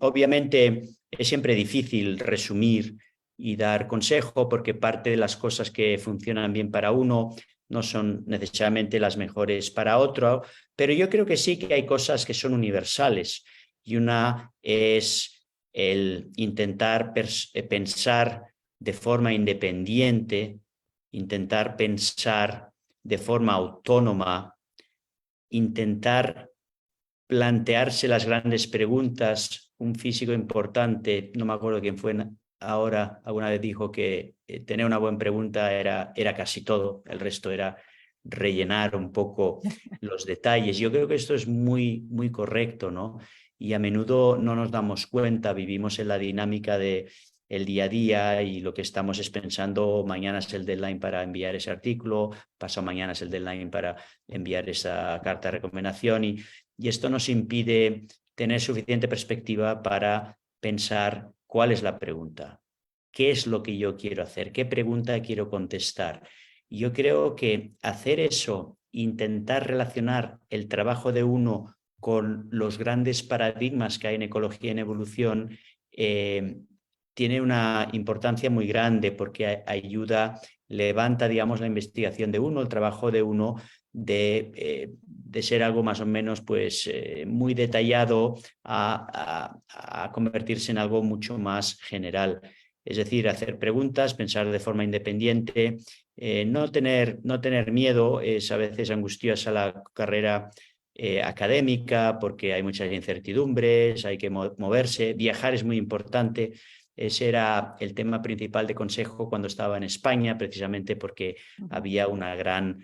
Obviamente es siempre difícil resumir y dar consejo, porque parte de las cosas que funcionan bien para uno no son necesariamente las mejores para otro, pero yo creo que sí que hay cosas que son universales, y una es el intentar pensar de forma independiente, intentar pensar de forma autónoma, intentar plantearse las grandes preguntas. Un físico importante, no me acuerdo quién fue ahora, alguna vez dijo que tener una buena pregunta era casi todo, el resto era rellenar un poco los detalles. Yo creo que esto es muy, muy correcto, ¿no? Y a menudo no nos damos cuenta, vivimos en la dinámica de el día a día, y lo que estamos es pensando: mañana es el deadline para enviar ese artículo, pasado mañana es el deadline para enviar esa carta de recomendación, y esto nos impide tener suficiente perspectiva para pensar cuál es la pregunta, qué es lo que yo quiero hacer, qué pregunta quiero contestar. Yo creo que hacer eso, intentar relacionar el trabajo de uno con los grandes paradigmas que hay en ecología y en evolución, tiene una importancia muy grande, porque ayuda, levanta, digamos, la investigación de uno, el trabajo de uno, de ser algo más o menos pues, muy detallado a convertirse en algo mucho más general. Es decir, hacer preguntas, pensar de forma independiente, no tener miedo. Es a veces angustiosa la carrera académica, porque hay muchas incertidumbres, hay que moverse. Viajar es muy importante. Ese era el tema principal de consejo cuando estaba en España, precisamente porque había una gran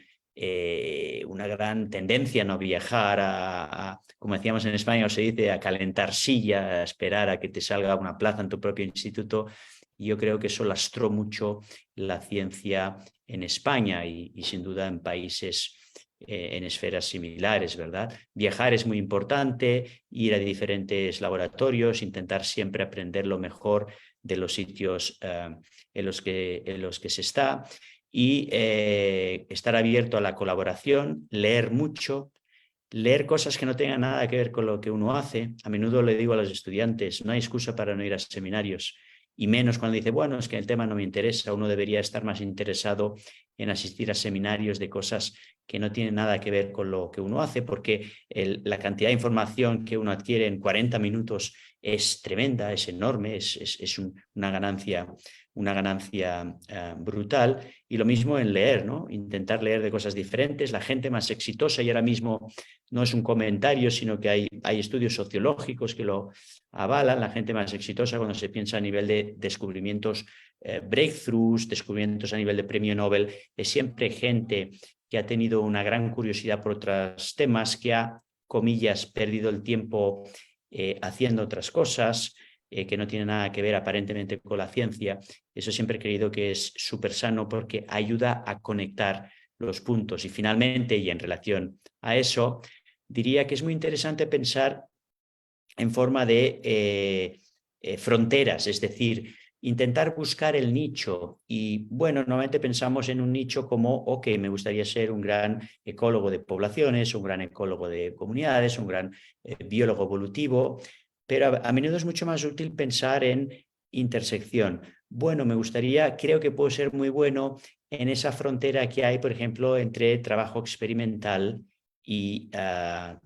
tendencia a no viajar, como decíamos en España, se dice, a calentar silla, a esperar a que te salga una plaza en tu propio instituto. Y yo creo que eso lastró mucho la ciencia en España y sin duda en países en esferas similares, ¿verdad? Viajar es muy importante, ir a diferentes laboratorios, intentar siempre aprender lo mejor de los sitios en los que se está y estar abierto a la colaboración, leer mucho, leer cosas que no tengan nada que ver con lo que uno hace. A menudo le digo a los estudiantes, no hay excusa para no ir a seminarios, y menos cuando dice, bueno, es que el tema no me interesa. Uno debería estar más interesado en asistir a seminarios de cosas que no tienen nada que ver con lo que uno hace, porque la cantidad de información que uno adquiere en 40 minutos es tremenda, es enorme, es una ganancia brutal. Y lo mismo en leer, ¿no? Intentar leer de cosas diferentes. La gente más exitosa, y ahora mismo no es un comentario, sino que hay estudios sociológicos que lo avalan, la gente más exitosa cuando se piensa a nivel de descubrimientos, breakthroughs, descubrimientos a nivel de premio Nobel, es siempre gente que ha tenido una gran curiosidad por otros temas, que ha, comillas, perdido el tiempo haciendo otras cosas, que no tienen nada que ver aparentemente con la ciencia. Eso siempre he creído que es súper sano porque ayuda a conectar los puntos. Y finalmente, y en relación a eso, diría que es muy interesante pensar en forma de fronteras, es decir, intentar buscar el nicho. Y bueno, normalmente pensamos en un nicho como, ok, me gustaría ser un gran ecólogo de poblaciones, un gran ecólogo de comunidades, un gran biólogo evolutivo, pero a menudo es mucho más útil pensar en intersección. Bueno, me gustaría, creo que puedo ser muy bueno en esa frontera que hay, por ejemplo, entre trabajo experimental y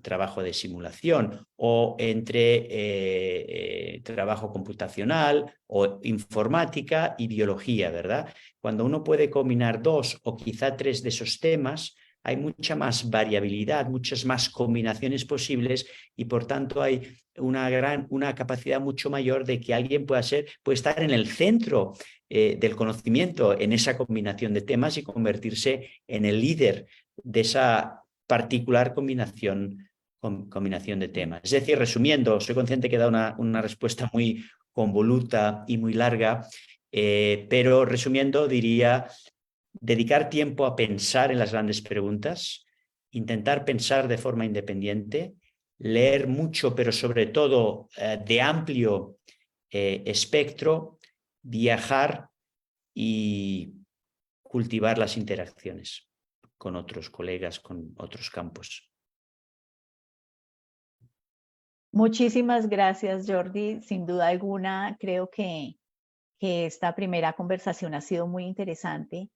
trabajo de simulación, o entre trabajo computacional o informática y biología, ¿verdad? Cuando uno puede combinar 2 o quizá 3 de esos temas, hay mucha más variabilidad, muchas más combinaciones posibles y por tanto hay una capacidad mucho mayor de que alguien pueda estar en el centro del conocimiento en esa combinación de temas y convertirse en el líder de esa particular combinación de temas. Es decir, resumiendo, soy consciente que he dado una respuesta muy convoluta y muy larga, pero resumiendo diría dedicar tiempo a pensar en las grandes preguntas, intentar pensar de forma independiente, leer mucho, pero sobre todo de amplio espectro, viajar y cultivar las interacciones con otros colegas, con otros campos. Muchísimas gracias, Jordi. Sin duda alguna, creo que esta primera conversación ha sido muy interesante.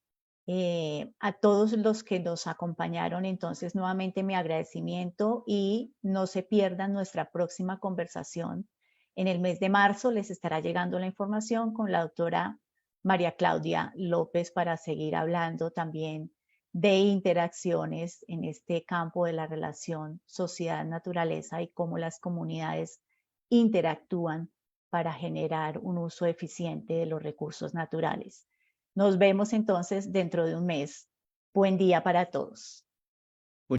A todos los que nos acompañaron, entonces nuevamente mi agradecimiento y no se pierdan nuestra próxima conversación. En el mes de marzo les estará llegando la información con la doctora María Claudia López para seguir hablando también de interacciones en este campo de la relación sociedad-naturaleza y cómo las comunidades interactúan para generar un uso eficiente de los recursos naturales. Nos vemos entonces dentro de un mes. Buen día para todos.